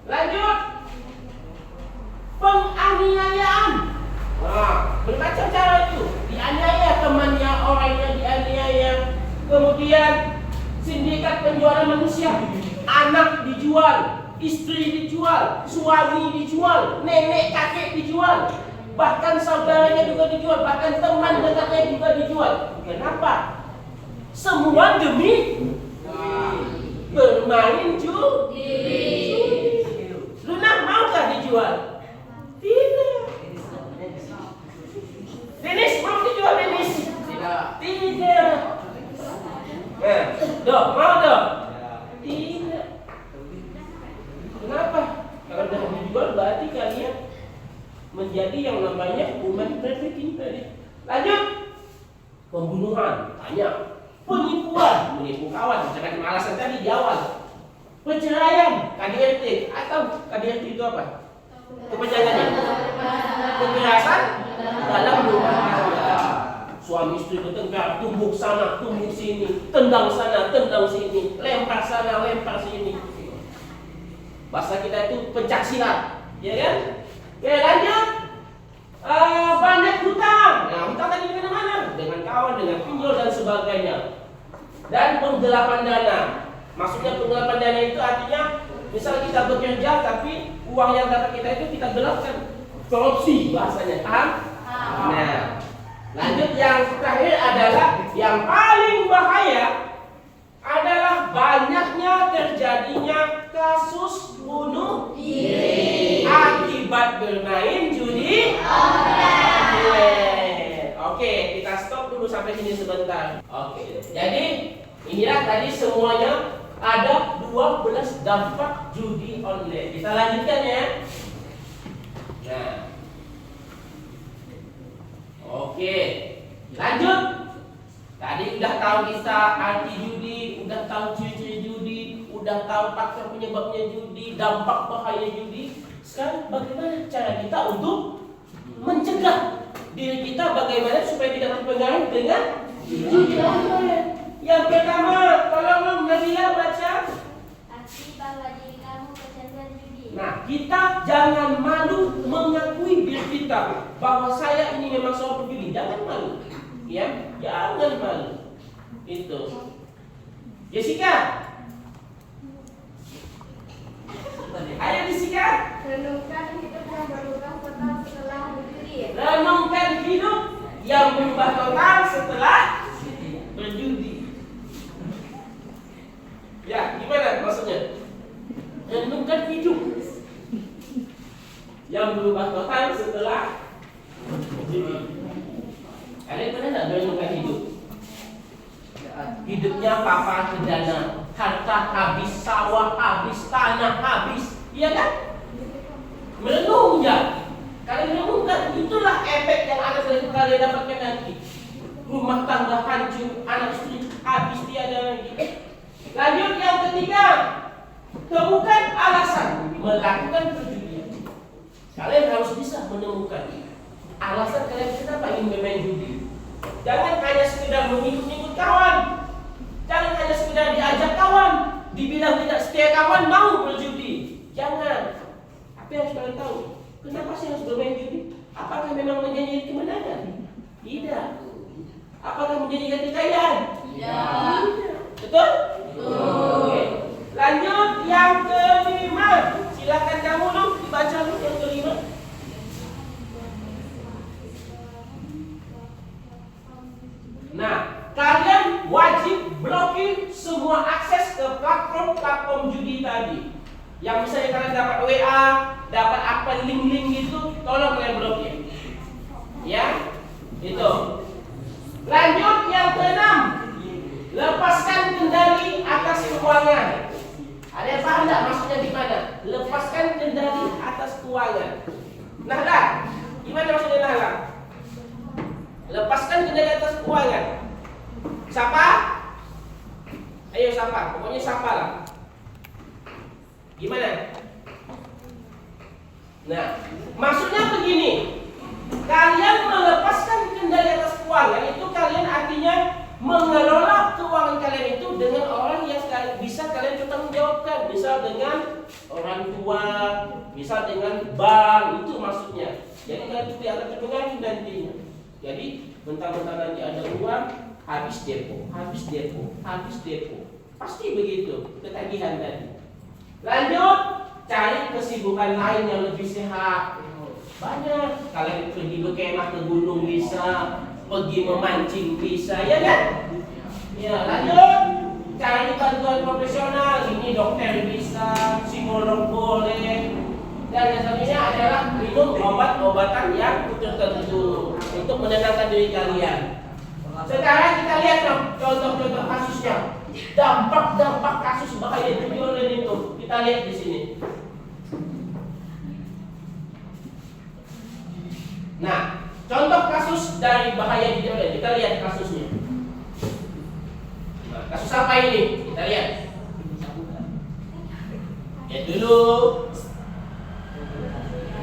Lanjut. Penganiayaan. Nah, bermacam cara itu. Dianiaya temannya, orangnya dianiaya. Kemudian sindikat penjualan manusia. Anak dijual, istri dijual, suami dijual, nenek kakek dijual, bahkan saudaranya juga dijual, bahkan teman dekatnya juga dijual. Kenapa? Semua demi bermain judi. Luna maukah dijual? Tidak. Dennis mau dijual, Dennis? Tidak. Mau dong? Tidak. Kenapa? Kalau dah dijual berarti kalian menjadi yang namanya human trafficking tadi. Lanjut. Pembunuhan, tanya. Penipuan, menipu kawan, macam alasan tadi di awal. Perceraian, KDRT atau KDRT itu apa? Kepanjangannya. Kekerasan dalam rumah tangga. Suami istri bertengkar, tumbuk sana, tumbuk sini, tendang sana, tendang sini, lempar sana, lempar sini. Bahasa kita itu pencak silat, ya kan? Oke, lanjut. Banyak hutang. Nah, hutang tadi di mana-mana, dengan kawan, dengan pinjol dan sebagainya. Dan penggelapan dana. Maksudnya penggelapan dana itu artinya misal kita bekerja tapi uang yang dapat kita itu kita gelapkan. Korupsi bahasanya, paham? Nah, lanjut yang terakhir adalah yang paling bahaya adalah banyaknya terjadinya kasus bunuh diri akibat bermain judi online. Oke, kita stop dulu sampai sini sebentar. Oke, jadi inilah tadi semuanya ada 12 dampak judi online. Kita lanjutkan ya. Nah, oke, lanjut. Tadi udah tahu kita anti judi, udah tahu ciri-ciri judi, udah tahu faktor penyebabnya judi, dampak bahaya judi. Sekarang bagaimana cara kita untuk mencegah diri kita bagaimana supaya tidak terpengaruh dengan judi online? Yang pertama, tolong Nabila baca. Akui bahwa diri kamu kecanduan judi. Nah, kita jangan malu mengakui diri kita bahwa saya ini memang seorang penjudi. Jangan malu, ya, jangan malu. Itu. Jessica, ayo Jessica. Renungkan hidup yang berubah total setelah berjudi. Renungkan hidup yang berubah total setelah berjudi. Ya, gimana maksudnya? Renungkan hidup yang berubah total setelah berjudi. Kalian pernah nggak merenungkan hidup? Hidupnya papa ke dana, harta habis, sawah habis, tanah habis, iya kan? Merenung ya. Kalian renungkan, itulah efek yang akan kalian dapatkan nanti. Rumah tangga hancur, anak istri habis tiada lagi. Lanjut yang ketiga, temukan alasan melakukan perjudian. menemukan alasan kalian kenapa ingin bermain judi. Jangan hanya sekedar mengikut-ikut kawan, jangan hanya sekedar diajak kawan, dibilang tidak setia kawan mau berjudi. Jangan. Apa yang harus kalian tahu? Kenapa sih harus bermain judi? Apakah memang menjanjikan kemenangan? Tidak. Apakah menjanjikan kekayaan? Tidak. Betul? Oke. Lanjut yang kelima. Silakan kamu dong dibaca dulu yang kelima. Nah, kalian wajib blokir semua akses ke platform judi tadi. Yang misalnya kalian dapat WA, dapat apa link-link gitu, tolong kalian blokir. Ya, itu. Lanjut yang keenam. Lepaskan kendali atas keuangan. Ada yang paham tak maksudnya di mana? Lepaskan kendali atas keuangan. Nahla, gimana maksudnya Nahla? Lepaskan kendali atas keuangan. Siapa? Ayo siapa? Pokoknya siapa lah. Gimana? Nah, maksudnya begini. Kalian melepaskan kendali atas keuangan itu kalian artinya mengelola keuangan kalian itu dengan orang yang bisa kalian pertanggungjawabkan, misal dengan orang tua, misal dengan bank, itu maksudnya. Jadi kalian itu tidak akan terpengaruh nantinya. Jadi mentang-mentang nanti ada uang, habis depo, pasti begitu ketagihan tadi. Lanjut, cari kesibukan lain yang lebih sehat. Banyak, kalian pergi berkemah ke gunung bisa, pergi memancing bisa, ya kan? Ya, lanjut, cari bantuan profesional. Ini dokter bisa, psikolog boleh, dan yang selanjutnya adalah minum obat-obatan yang tertentu untuk menenangkan diri kalian. Sekarang kita lihat dong contoh-contoh kasusnya. Dampak kasus bahaya judi online itu kita lihat di sini. Nah, contoh kasus dari bahaya judi online, kita lihat kasusnya. Nah, kasus apa ini? Kita lihat. Lihat dulu.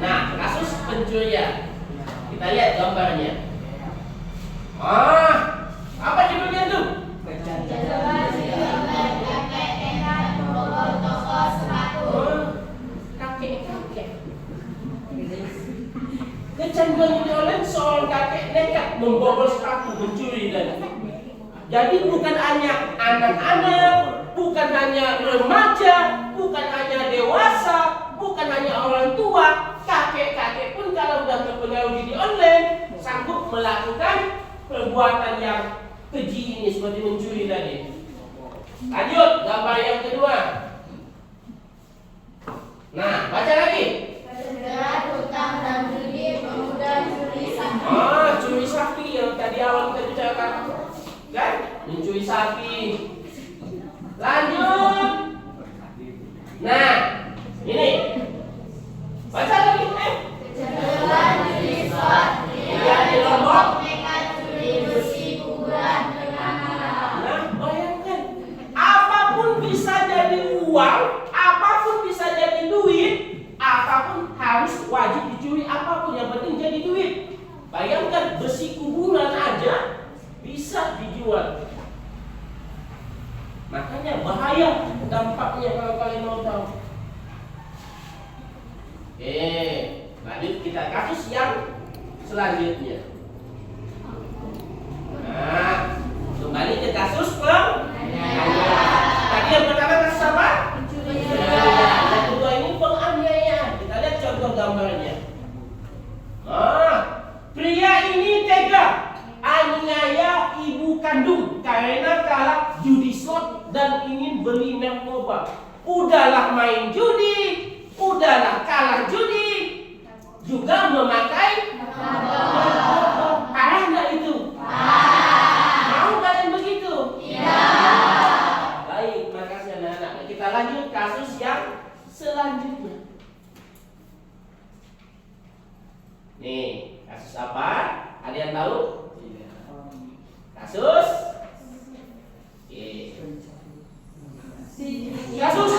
Nah, kasus pencurian. Kita lihat gambarnya. Apa judulnya tuh? Kecanduan judi online, seorang kakek nekat membobol sepatu, mencuri dan. Jadi bukan hanya anak-anak, bukan hanya remaja, bukan hanya dewasa, bukan hanya orang tua, kakek-kakek pun kalau sudah terpengaruh judi online sanggup melakukan perbuatan yang keji ini seperti mencuri tadi. Lanjut, gambar yang kedua. Nah, baca lagi. Pencegahan hutang dan judi pemuda curi sapi. Curi sapi yang tadi awal kita bicarakan, kan? Mencuri sapi. Lanjut. Nah, ini. Baca lagi. Pencegahan judi slot. Ya, di Lombok. Nekat juri besi kuburan dengan mahal. Nah, bayangkan, apapun bisa jadi uang, apapun bisa jadi duit, apapun harus wajib dicuri, apapun yang penting jadi duit. Bayangkan besi kuburan aja bisa dijual. Makanya bahaya dampaknya kalau kalian mau tahu. Lanjut kita kasus yang selanjutnya. Nah, kembali ke kasus penganiayaan. Tadi yang pertama kasus apa? Pencurian. Yang kedua ini penganiayaan. Kita lihat contoh gambarnya. Pria ini tega aniaya ibu kandung karena kalah judi slot dan ingin beli narkoba. Udahlah main judi, udahlah kalah judi, juga memakai narkoba. Parah nggak itu? Mau kalian begitu? Baik, makasih anak-anak. Kita lanjut kasus yang selanjutnya. Nih, kasus apa? Ada yang tahu? Kasus? Kasus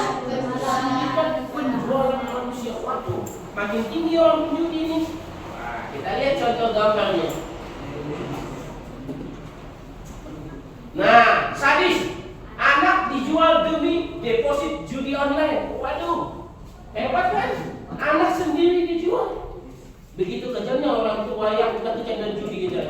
penjualan manusia. Waduh, makin tinggi orang judi ini. Nah, kita lihat contoh gambarnya. Nah, sadis. Anak dijual demi deposit judi online. Waduh, hebat kan? Anak sendiri dijual. Begitu kejamnya orang tua yang udah kecanduan judi gitu.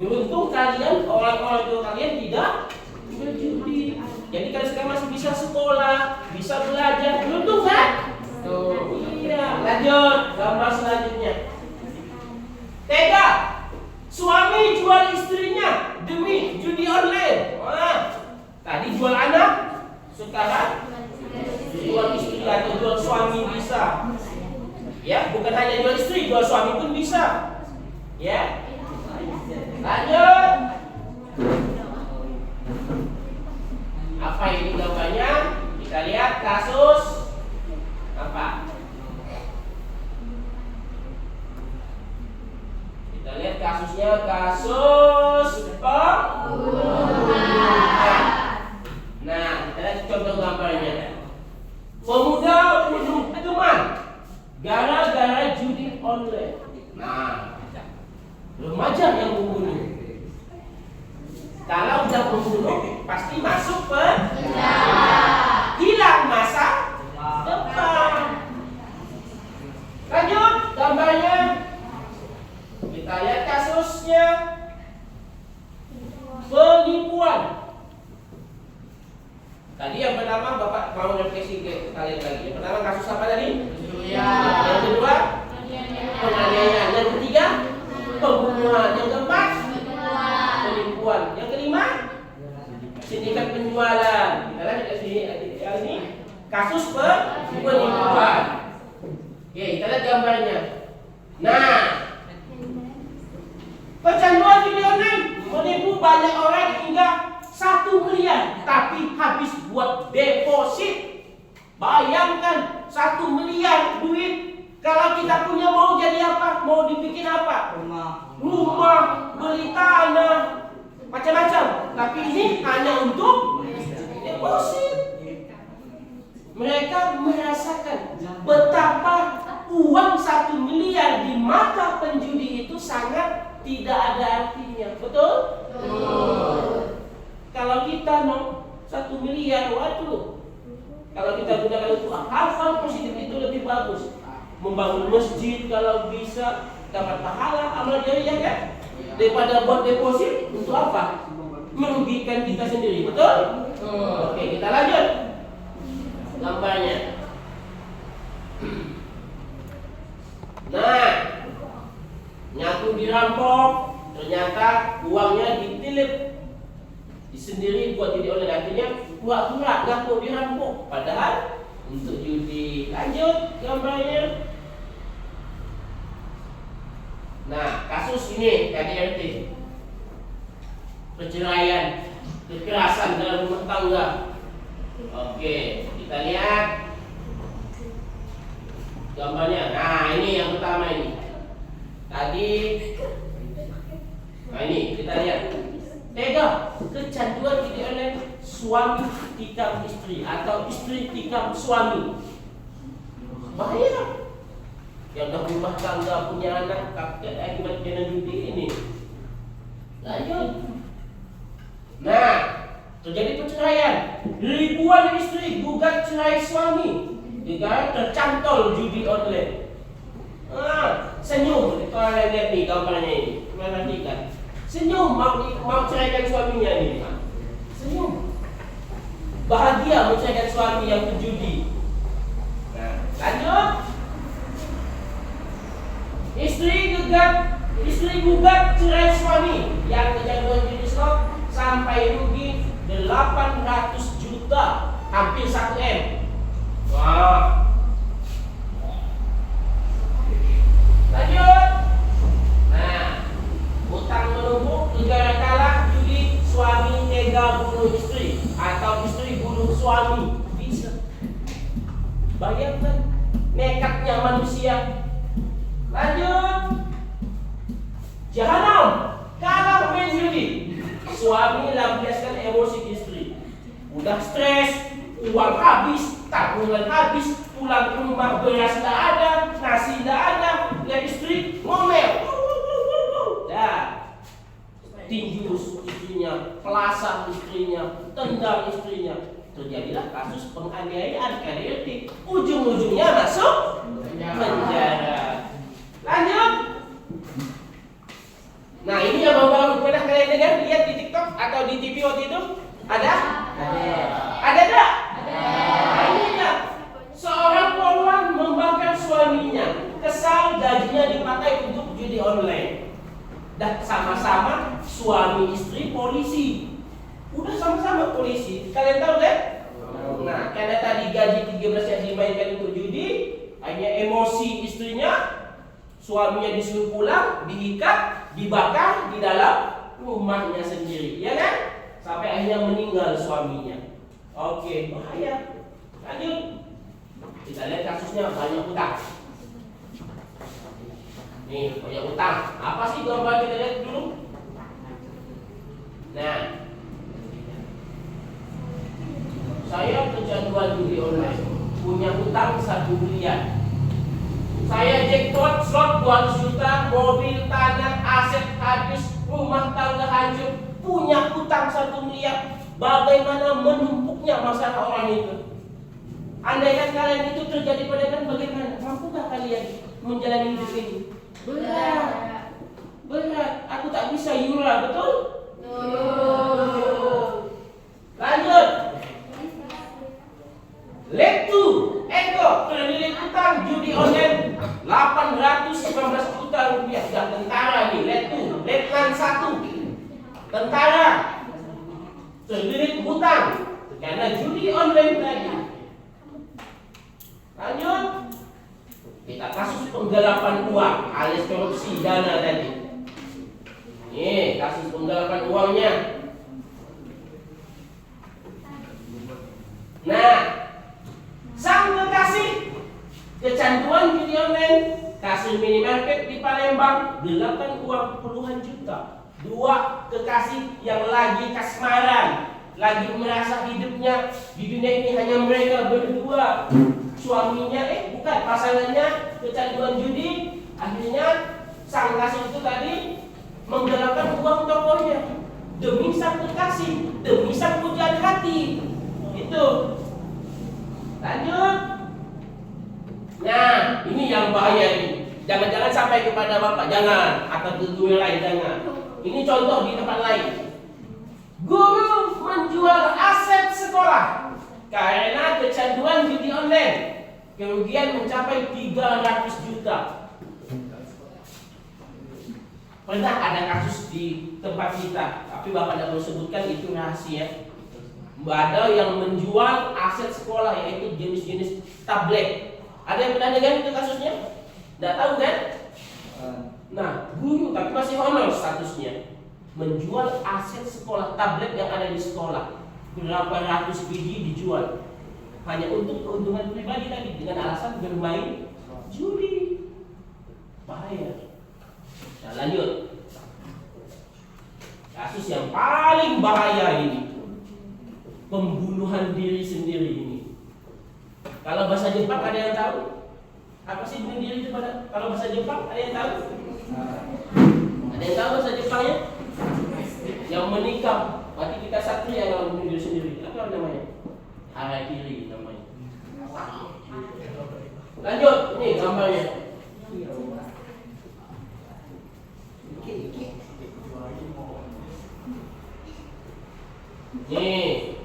Beruntung kalian, orang-orang tua kalian tidak berjudi. Jadi kalian sekarang masih bisa sekolah, bisa belajar. Beruntung kan? Tuh, iya. Lanjut, gambar selanjutnya. Tega, suami jual istrinya demi judi online. Wah, tadi jual anak, sekarang jual istri atau jual suami bisa. Ya, bukan hanya jual istri, jual suami pun bisa. Ya. Lanjut. Apa ini gambarnya? Kita lihat kasus apa? Kita lihat kasusnya, kasus pembunuhan. Nah, kita lihat contoh gambarnya. Pemuda bunuh teman gara-gara judi online. Nah, remaja yang membunuh. Kalau udah membunuh, pasti masuk penjara. Hilang masa depan. Lanjut gambarnya. Kita lihat kasusnya. Penipuan. Tadi yang pertama Bapak mau refleksi ke kalian lagi. Yang pertama kasus apa tadi? Yang kedua penganiayaan. Yang ketiga pembunuhan. Yang keempat penipuan. Yang kelima sindikat penjualan. Kita lanjut ke sini. Yang ini kasus penipuan. Oke, kita lihat gambarnya. Nah, kecanduan judi online menipu banyak orang hingga 1 miliar, tapi habis buat deposit. Bayangkan 1 miliar duit. Kalau kita punya mau jadi apa? Mau dibikin apa? Rumah, beli tanah, macam-macam. Tapi ini hanya untuk deposit. Mereka merasakan betapa uang 1 miliar di mata penjudi itu sangat tidak ada artinya. Betul? Kalau kita mau 1 miliar, waduh. Kalau kita gunakan untuk hal-hal positif itu lebih bagus. Membangun masjid kalau bisa, dapat pahala amal jariah kan? Daripada buat deposit untuk apa? Merugikan kita sendiri, betul? Oke, kita lanjut gambarnya. Nah, nyaku dirampok, ternyata uangnya ditilip sendiri buat judi online. Artinya pura-pura ngaku dirampok, padahal untuk judi. Lanjut gambarnya. Nah, kasus ini KDRT, perceraian, kekerasan dalam rumah tangga. Oke, kita lihat gambarnya. Nah, ini yang pertama ini. Tadi, nah ini kita lihat. Tega, kecanduan judi online, suami tikam istri atau istri tikam suami. Bahaya. Yang dah rumah tangga punya anak akibat kena judi ini. Lanjut. Nah, terjadi perceraian. Ribuan istri gugat cerai suami gara tercantol judi online. Senyum. Kalau lihat nih gambarnya ini, perhatikan. Senyum mau ceraikan suaminya ini. Senyum. Bahagia menceraikan suami yang berjudi. Nah, lanjut. Istri gugat cerai suami yang kecanduan judi slot sampai rugi 800 juta, hampir 1 M. Wah. Lanjut. Nah, hutang menumpuk negara kalah judi, suami tega bunuh istri atau istri bunuh suami. Bisa. Bayangkan nekatnya manusia. Lanjut. Jahanam kalah main judi. Suami lampiaskan emosi istri. Udah stres, uang habis, tabungan habis, pulang ke rumah beras tidak ada, nasi tidak ada. Lihat istri pelasah istrinya, tendang istrinya. Terjadilah kasus penganiayaan KDRT. Ujung-ujungnya masuk penjara. Lanjut. Nah, ini yang baru pernah kalian dengar, lihat di TikTok atau di TV waktu itu? Ada? Ada tak? Nah, ini ya. Seorang perempuan membakar suaminya, kesal gajinya dipakai untuk judi online. Dan sama-sama suami istri polisi. Udah sama-sama polisi. Kalian tahu kan? Nah, karena tadi gaji 13 yang dimainkan untuk judi, hanya emosi istrinya, suaminya disuruh pulang, diikat, dibakar di dalam rumahnya sendiri, ya kan? Sampai akhirnya meninggal suaminya. Oke, bahaya. Lanjut. Kita lihat kasusnya, banyak utang. Nih, banyak utang. Apa sih gambar kita lihat dulu? Nah, saya kecanduan judi online, punya utang 1 miliar. Saya jackpot slot 200 juta, mobil, tanah, aset habis, rumah tangga hancur, punya utang 1 miliar. Bagaimana menumpuknya masalah orang itu? Andaikan kalian itu terjadi pada kalian, bagaimana? Mampukah kalian menjalani hidup ini? Berat. Berat. Aku tak bisa yura, betul? Lanjut. Letu, Eko, terlilit utang judi online 819 juta rupiah. Dan tentara nih, Letu, Letnan 1, tentara terlilit hutang karena judi online tadi. Lanjut. Kita kasus penggelapan uang alias korupsi dana tadi. Nih, kasus penggelapan uangnya. Nah, sang kekasih kecanduan judi online, kasir minimarket di Palembang, gelapan uang puluhan juta. 2 kekasih yang lagi kasmaran, lagi merasa hidupnya di dunia ini hanya mereka berdua. Suaminya, bukan, pasangannya kecanduan judi. Akhirnya sang kasih itu tadi menggelapkan uang tokonya demi sang kekasih, demi sang pujaan hati. Itu. Lanjut. Nah, ini yang bahaya ini. Jangan-jangan sampai kepada bapak, jangan, atau ke guru lain, jangan. Ini contoh di tempat lain. Guru menjual aset sekolah karena kecanduan judi online. Kerugian mencapai 300 juta. Pernah ada kasus di tempat kita, tapi bapak tidak perlu sebutkan, itu rahasia. Ada yang menjual aset sekolah, yaitu jenis-jenis tablet. Ada yang pernah dengar itu kasusnya? Tidak tahu kan? Nah, guru tapi masih honor statusnya, menjual aset sekolah, tablet yang ada di sekolah, berapa ratus biji dijual hanya untuk keuntungan pribadi tadi, dengan alasan bermain judi. Bahaya. Nah, lanjut. Kasus yang paling bahaya ini, pembunuhan diri sendiri ini. Kalau bahasa Jepang ada yang tahu? Apa sih bunuh diri itu pada? Kalau bahasa Jepang ada yang tahu? Ada yang tahu bahasa Jepangnya? Yang menikah, berarti kita satria kalau bunuh diri sendiri. Apa namanya? Harakiri namanya. Lanjut, ini gambarnya. Nih,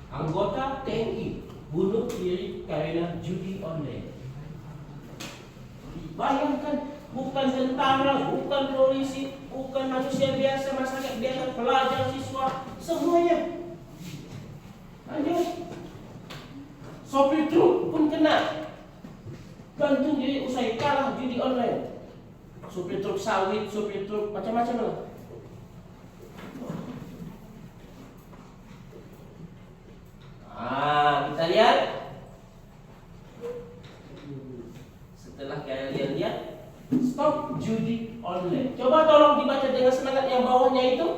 anggota TNI bunuh diri karena judi online. Bayangkan, bukan tentara, bukan polisi, bukan manusia biasa, masyarakat biasa, pelajar, siswa, semuanya. Lanjut. Sopir truk pun kena, gantung diri usai kalah judi online. Sopir truk sawit, sopir truk macam-macam lah. Kita lihat. Setelah kalian lihat, stop judi online. Coba tolong dibaca dengan semangat yang bawahnya itu.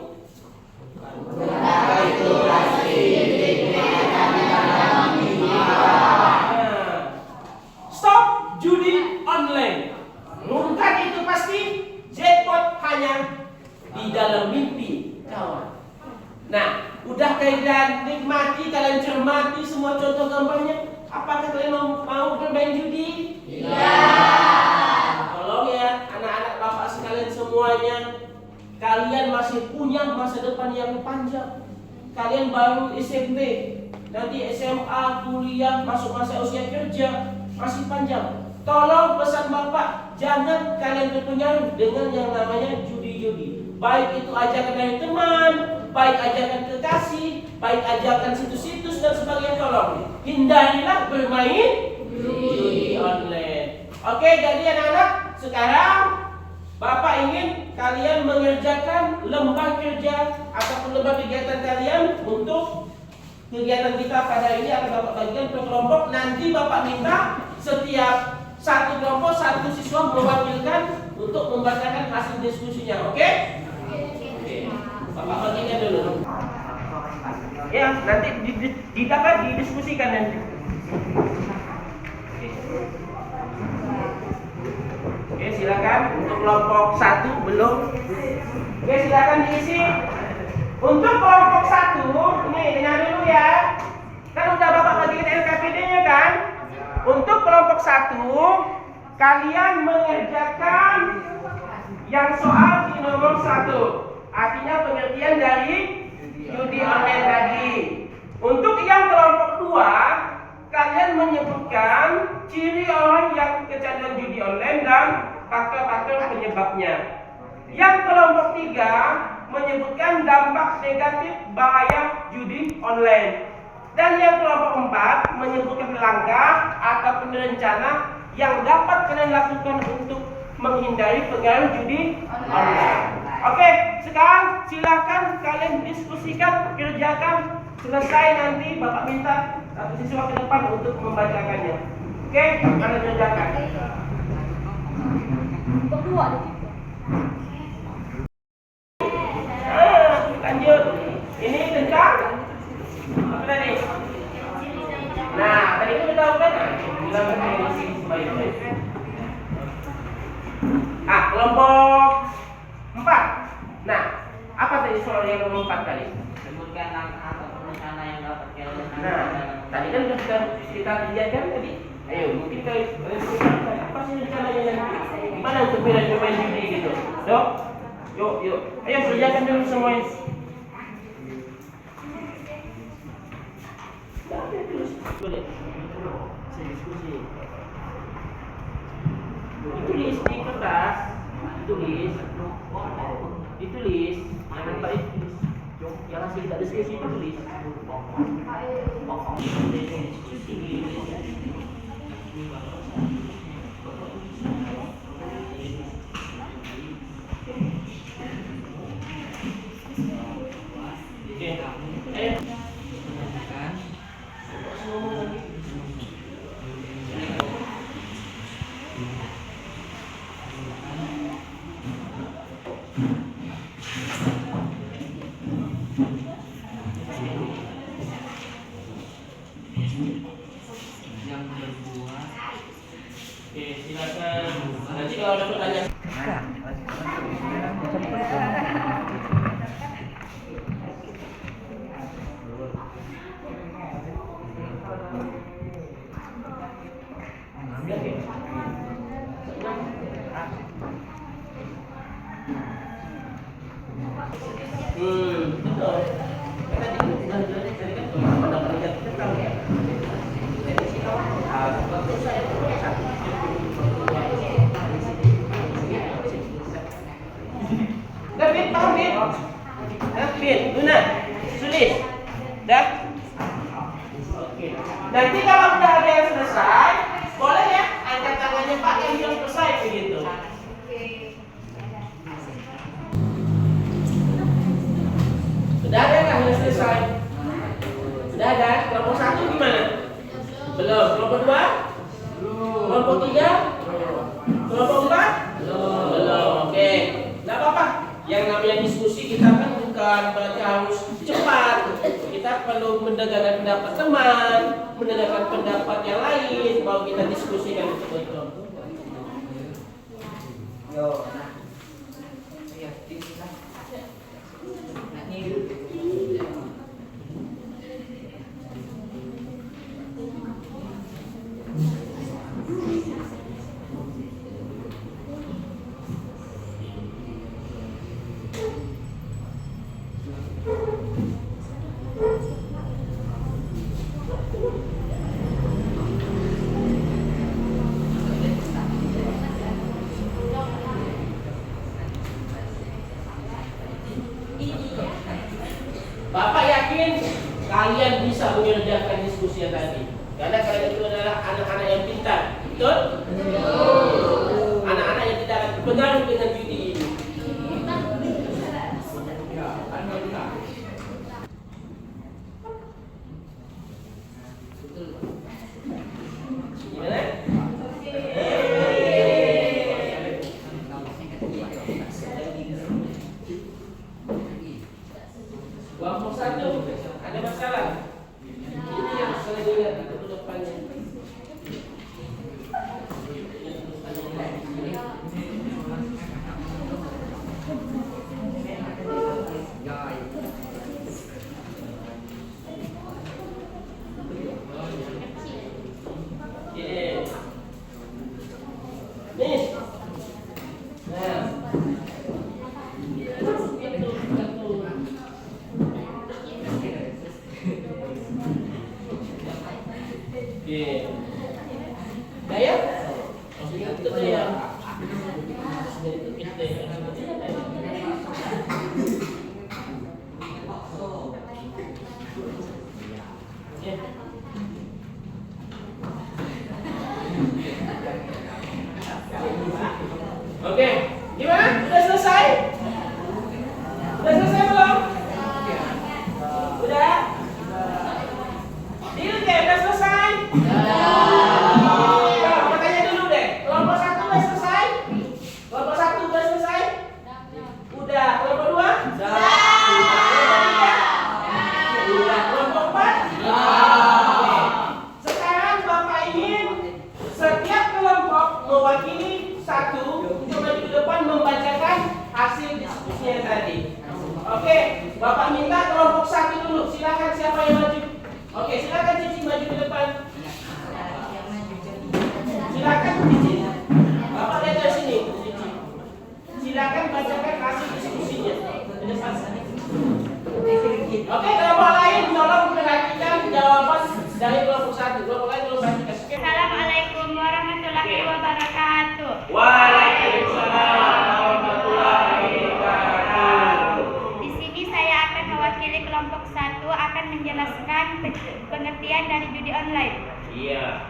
Stop judi online. Bukan itu pasti jackpot hanya di dalam mimpi kawan. gambarnya. Apakah kalian mau bermain judi? Iya. Tolong ya anak-anak bapak sekalian semuanya, kalian masih punya masa depan yang panjang. Kalian baru SMP, nanti SMA, kuliah, masuk masa usia kerja, masih panjang. Tolong pesan bapak, jangan kalian terpengaruh dengan yang namanya judi-judi. Baik itu ajakan dari teman, baik ajakan kekasih, baik ajakan situs-situs dan sebagainya. Tolong hindarilah bermain judi online. Oke, jadi anak-anak, sekarang bapak ingin kalian mengerjakan lembar kerja ataupun lembar kegiatan kalian untuk kegiatan kita pada ini akan bapak bagikan per kelompok. Nanti bapak minta setiap satu kelompok satu siswa mewakilkan untuk membacakan hasil diskusinya. Oke? Oke. Bapak bagikan dulu. Ya, nanti didiskusikan nanti. Oke, silakan untuk kelompok 1 belum. Oke, silakan diisi. Untuk kelompok 1, ini dengar dulu ya. Kan udah bapak bagikan LKPD-nya kan? Untuk kelompok 1, kalian mengerjakan yang soal di nomor 1. Artinya pengertian dari judi online tadi. Untuk yang kelompok 2, kalian menyebutkan ciri orang yang kecanduan judi online dan faktor-faktor penyebabnya. Yang kelompok 3 menyebutkan dampak negatif bahaya judi online. Dan yang kelompok 4 menyebutkan langkah ataupun rencana yang dapat kalian lakukan untuk menghindari pengaruh judi online. Oke, sekarang silakan kalian diskusikan, kerjakan. Selesai nanti bapak minta satu siswa ke depan untuk membacakannya. Oke, kalian kerjakan. Berdua. Lanjut. Ini tentang apa tadi? Nah, tadi itu kita tahu kan? Bilang definisi sebaik-baik. Kelompok 4. Nah, apa tadi soal yang nomor 4 tadi? Sebutkan langkah atau rencana yang dapat kalian Nah, tadi kan sudah kita lihat kan tadi. Ayo, mungkin kalian sebutkan apa sih rencananya nanti? Gimana untuk bermain judi gitu? Dok, yuk. Ayo kerjakan dulu semuanya. Ditulis di kertas, ditulis, jangan lupa ditulis. Yang hasil tak diskusi itu tulis. Oke, ayo. Oke, silakan. Nanti kalau ada pertanyaan. Betul. Tadi kan pendapat kita tahu ya. David, paham David, Luna, Sulis, dah. Oke. Nanti kalau udah ada yang selesai, boleh ya angkat tangannya Pak yang belum selesai begitu. Sudah ada nggak yang selesai? Sudah ada. Kelompok 1 gimana? Belum. Kelompok 2? Belum. Kelompok 3? Kelompok 4? Belum. Oke. Nggak apa-apa. Yang namanya diskusi kita kan bukan berarti harus cepat. Kita perlu mendengarkan pendapat teman, mendengarkan pendapat yang lain, baru kita diskusikan itu. Yo. Anak-anak yang tidak akan berpengaruh dengan judi ini. Gimana? Kelompok 1 ada masalah. Ini yang selalu dilihat di depannya. Nih. Nah. Oke. Daya? Itu daya. Oke, gimana? Udah selesai? Udah selesai belum? Udah? Deal deh, udah selesai? Nah, aku tanya dulu deh, kelompok 1 udah selesai? Kelompok 1 udah selesai? Udah, kelompok 2? Udah. Udah, kelompok 4? Oke. Sekarang Bapak ingin setiap kelompok mewakili satu untuk maju ke depan membacakan hasil diskusinya tadi. Oke, Bapak minta kelompok 1 dulu. Silakan siapa yang maju? Oke, silakan Cici maju ke depan. Silakan Cici. Bapak lihat dari sini, Cici. Silakan bacakan hasil diskusinya. Ke depan. Oke, kelompok lain tolong perhatikan jawaban dari kelompok 1. Kelompok lain tolong perhatikan. Oke. Assalamualaikum warahmatullahi wabarakatuh. Waalaikumsalam warahmatullahi wabarakatuh. Di sini saya akan mewakili kelompok 1 akan menjelaskan pengertian dari judi online. Iya.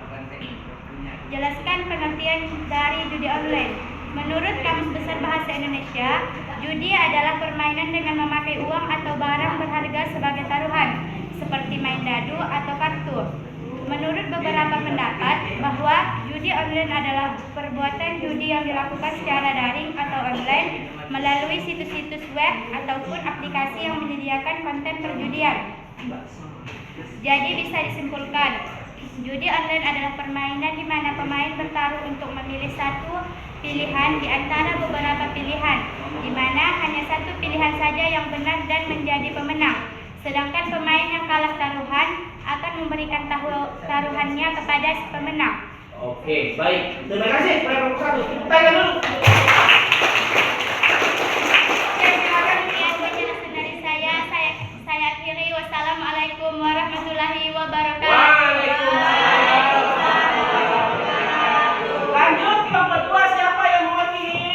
Jelaskan pengertian dari judi online. Menurut Kamus Besar Bahasa Indonesia, judi adalah permainan dengan memakai uang atau barang berharga sebagai taruhan, seperti main dadu atau kartu. Menurut beberapa pendapat bahwa judi online adalah perbuatan judi yang dilakukan secara daring atau online melalui situs-situs web ataupun aplikasi yang menyediakan konten perjudian. Jadi bisa disimpulkan, judi online adalah permainan di mana pemain bertaruh untuk memilih satu pilihan di antara beberapa pilihan, di mana hanya satu pilihan saja yang benar dan menjadi pemenang. Sedangkan pemain yang kalah taruhan akan memberikan taruhannya kepada si pemenang. Oke, baik. Terima kasih kepada kelompok 1. Tepuk tangan dulu. Oke, silakan sekian penjelasan dari saya. Saya akhiri. Wassalamualaikum warahmatullahi wabarakatuh. Waalaikumsalam. Lanjut kelompok 2, siapa yang mewakili?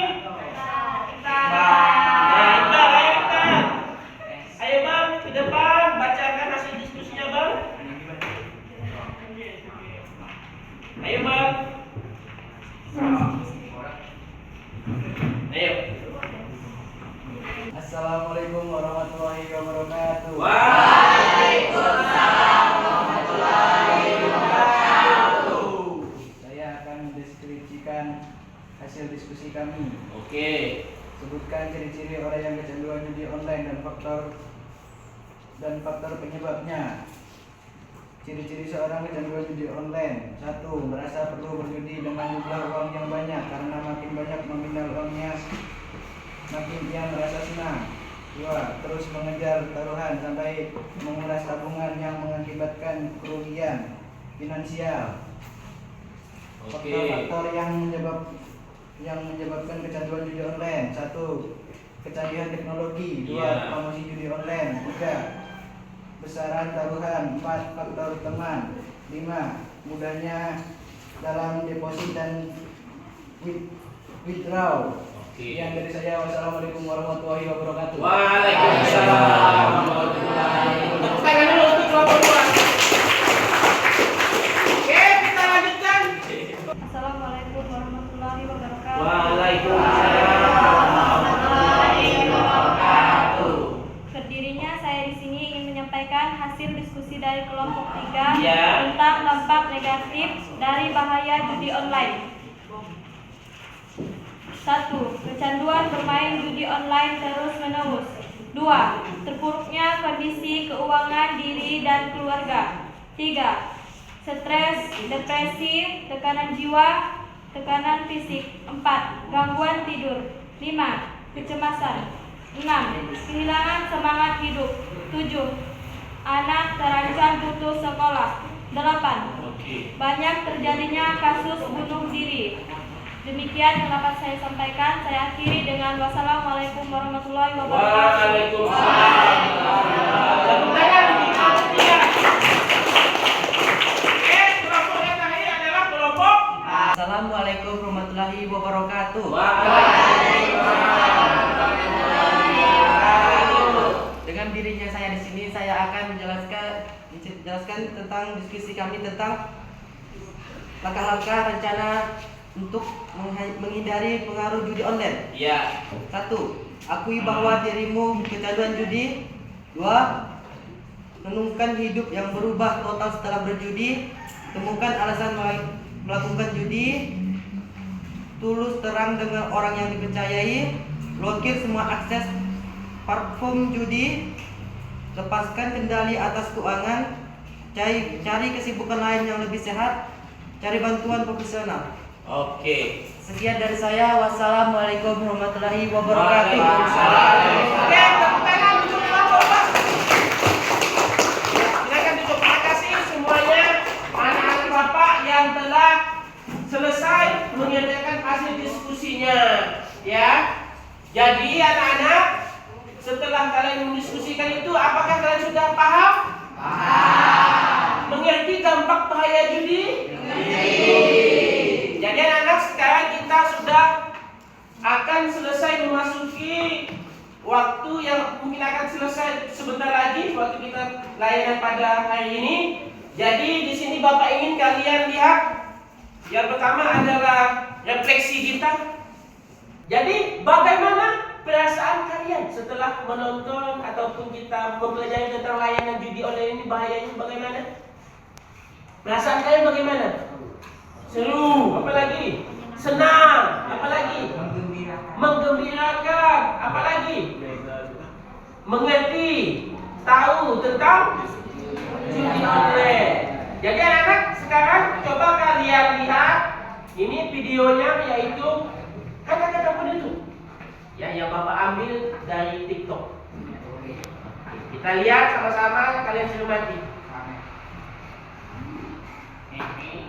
Ayo Bang, ke depan bacakan hasil diskusinya Bang. Ayo Bang. Ayo. Assalamualaikum warahmatullahi wabarakatuh. Waalaikumsalam warahmatullahi wabarakatuh. Saya akan mendeskripsikan hasil diskusi kami. Oke. Sebutkan ciri-ciri orang yang kecanduan judi online dan faktor penyebabnya. Ciri-ciri seorang kecanduan judi online. 1. Merasa perlu berjudi dengan jumlah uang yang banyak karena makin banyak nominal uangnya, makin ia merasa senang. 2. Terus mengejar taruhan sampai menguras tabungan yang mengakibatkan kerugian finansial. Oke. Faktor-faktor yang menyebabkan kecanduan judi online. 1. Kecanggihan teknologi. 2. Iya. Promosi judi online. 3. Besaran taruhan. 4. Faktor teman. 5. Mudahnya dalam deposit dan withdraw. Sekian dari saya. Wassalamualaikum warahmatullahi wabarakatuh. Waalaikumsalam warahmatullahi wabarakatuh. Tepuk tangan dulu untuk kelompok 2. Oke, kita lanjutkan. Assalamualaikum warahmatullahi wabarakatuh. Waalaikumsalam warahmatullahi wabarakatuh. Berdirinya saya di sini ingin menyampaikan hasil diskusi dari kelompok 3 Ya. tentang dampak negatif dari bahaya judi online. 1. Kecanduan bermain judi online terus-menerus. 2. Terpuruknya kondisi keuangan diri dan keluarga. 3. Stres, depresi, tekanan jiwa, tekanan fisik. 4. Gangguan tidur. 5. Kecemasan. 6. Kehilangan semangat hidup. 7. Anak terancam putus sekolah. 8. Oke. Banyak terjadinya kasus bunuh diri. Demikian yang dapat saya sampaikan. Saya akhiri dengan wassalamualaikum warahmatullahi wabarakatuh. Waalaikumsalam. Tepuk tangan untuk kelompok 3. Kelompok yang terakhir adalah kelompok. Assalamualaikum warahmatullahi wabarakatuh. Dengan dirinya saya di sini, saya akan menjelaskan tentang diskusi kami tentang langkah-langkah rencana untuk menghindari pengaruh judi online. Ya. 1. Akui bahwa dirimu kecanduan judi. 2. Renungkan hidup yang berubah total setelah berjudi. Temukan alasan melakukan judi. Tulus terang dengan orang yang dipercayai. Blokir semua akses platform judi. Lepaskan kendali atas keuangan. Cari kesibukan lain yang lebih sehat. Cari bantuan profesional. Oke. Sekian dari saya. Wassalamualaikum warahmatullahi wabarakatuh. Waalaikumsalam. Oke, tepuk tangan untuk kelompok 4. Silakan duduk. Terima kasih semuanya anak-anak Bapak yang telah selesai menyediakan hasil diskusinya. Ya. Jadi anak-anak, setelah kalian mendiskusikan itu, apakah kalian sudah paham? Paham. Mengerti dampak bahaya judi? Jadi anak-anak, sekarang kita sudah akan selesai memasuki waktu yang mungkin akan selesai sebentar lagi waktu kita layanan pada hari ini. Jadi di sini Bapak ingin kalian lihat yang pertama adalah refleksi kita. Jadi bagaimana perasaan kalian setelah menonton ataupun kita mempelajari tentang layanan judi online ini, bahayanya bagaimana? Perasaan kalian bagaimana? Seru, apalagi? Senang, apalagi? Menggembirakan, apalagi? Mengerti, tahu tentang judi online. Jadi anak-anak, sekarang coba kalian lihat ini videonya, yaitu kata-kata penutup ya yang Bapak ambil dari TikTok. Kita lihat sama-sama, kalian cermati.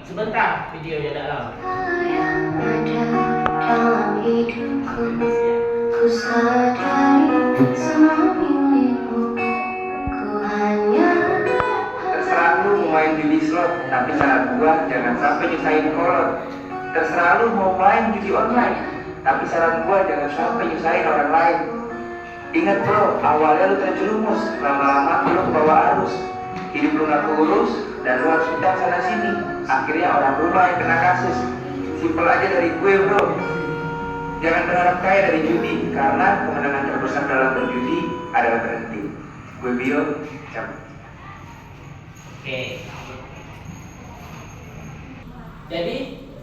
Sebentar videonya dalam. Yang ada dalam hidupku, ku sadari semua milikmu. Ku hanya terserah lu mau main judi slot, tapi saran gua jangan sampai nyusahin kolot. Terserah lu mau main judi online, tapi saran gua jangan sampai nyusahin orang lain. Ingat bro, awalnya lu terjerumus, lama-lama lu kebawa arus. Hidup lu gak keurus, dan lu harus utang sana sini. Akhirnya orang rumah yang kena kasus. Simpel aja dari gue bro, jangan berharap kaya dari judi, karena kemenangan terbesar dalam berjudi adalah berhenti. Gue Bio, cabut. Oke. Jadi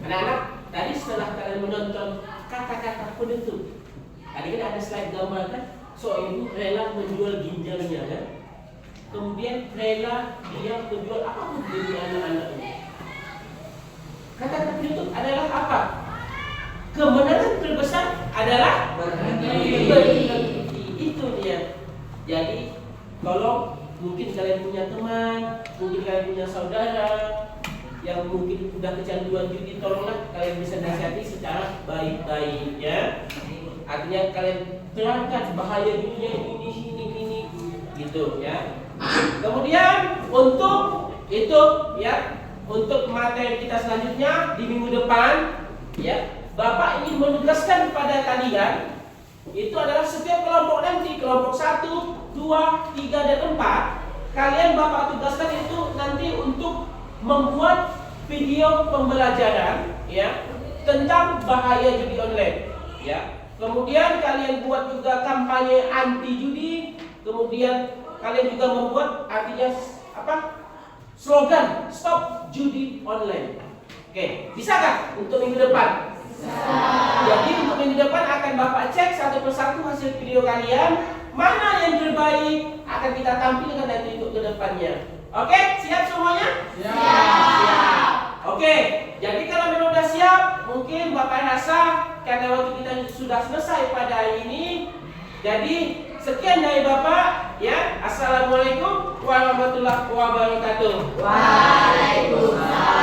anak-anak, tadi setelah kalian menonton kata-kata penutup, tadi kan ada slide gambar kan, seorang ibu rela menjual ginjalnya kan, kemudian rela dia menjual apapun demi anak-anaknya. Kata-kata penutup adalah apa? Kemenangan terbesar adalah berhenti. Itu dia. Jadi kalau mungkin kalian punya teman, mungkin kalian punya saudara yang mungkin udah kecanduan judi, tolonglah kalian bisa nasihati secara baik-baik ya. Artinya kalian terangkan bahaya judinya ini gitu ya. Kemudian untuk itu ya, untuk materi kita selanjutnya di minggu depan ya, Bapak ingin menugaskan kepada kalian itu adalah setiap kelompok nanti, kelompok 1, 2, 3, dan 4, kalian Bapak tugaskan itu nanti untuk membuat video pembelajaran ya, tentang bahaya judi online, ya. Kemudian kalian buat juga kampanye anti judi. Kemudian kalian juga membuat artinya apa? Slogan stop judi online. Oke, bisakah untuk minggu depan? Jadi untuk minggu depan akan Bapak cek satu persatu hasil video kalian, mana yang terbaik akan kita tampilkan nanti untuk kedepannya. Oke, siap semuanya? Siap. Oke, jadi kalau memang sudah siap, mungkin Bapak rasa karena waktu kita sudah selesai pada hari ini. Jadi sekian dari Bapak, ya. Assalamualaikum warahmatullahi wabarakatuh. Waalaikumsalam.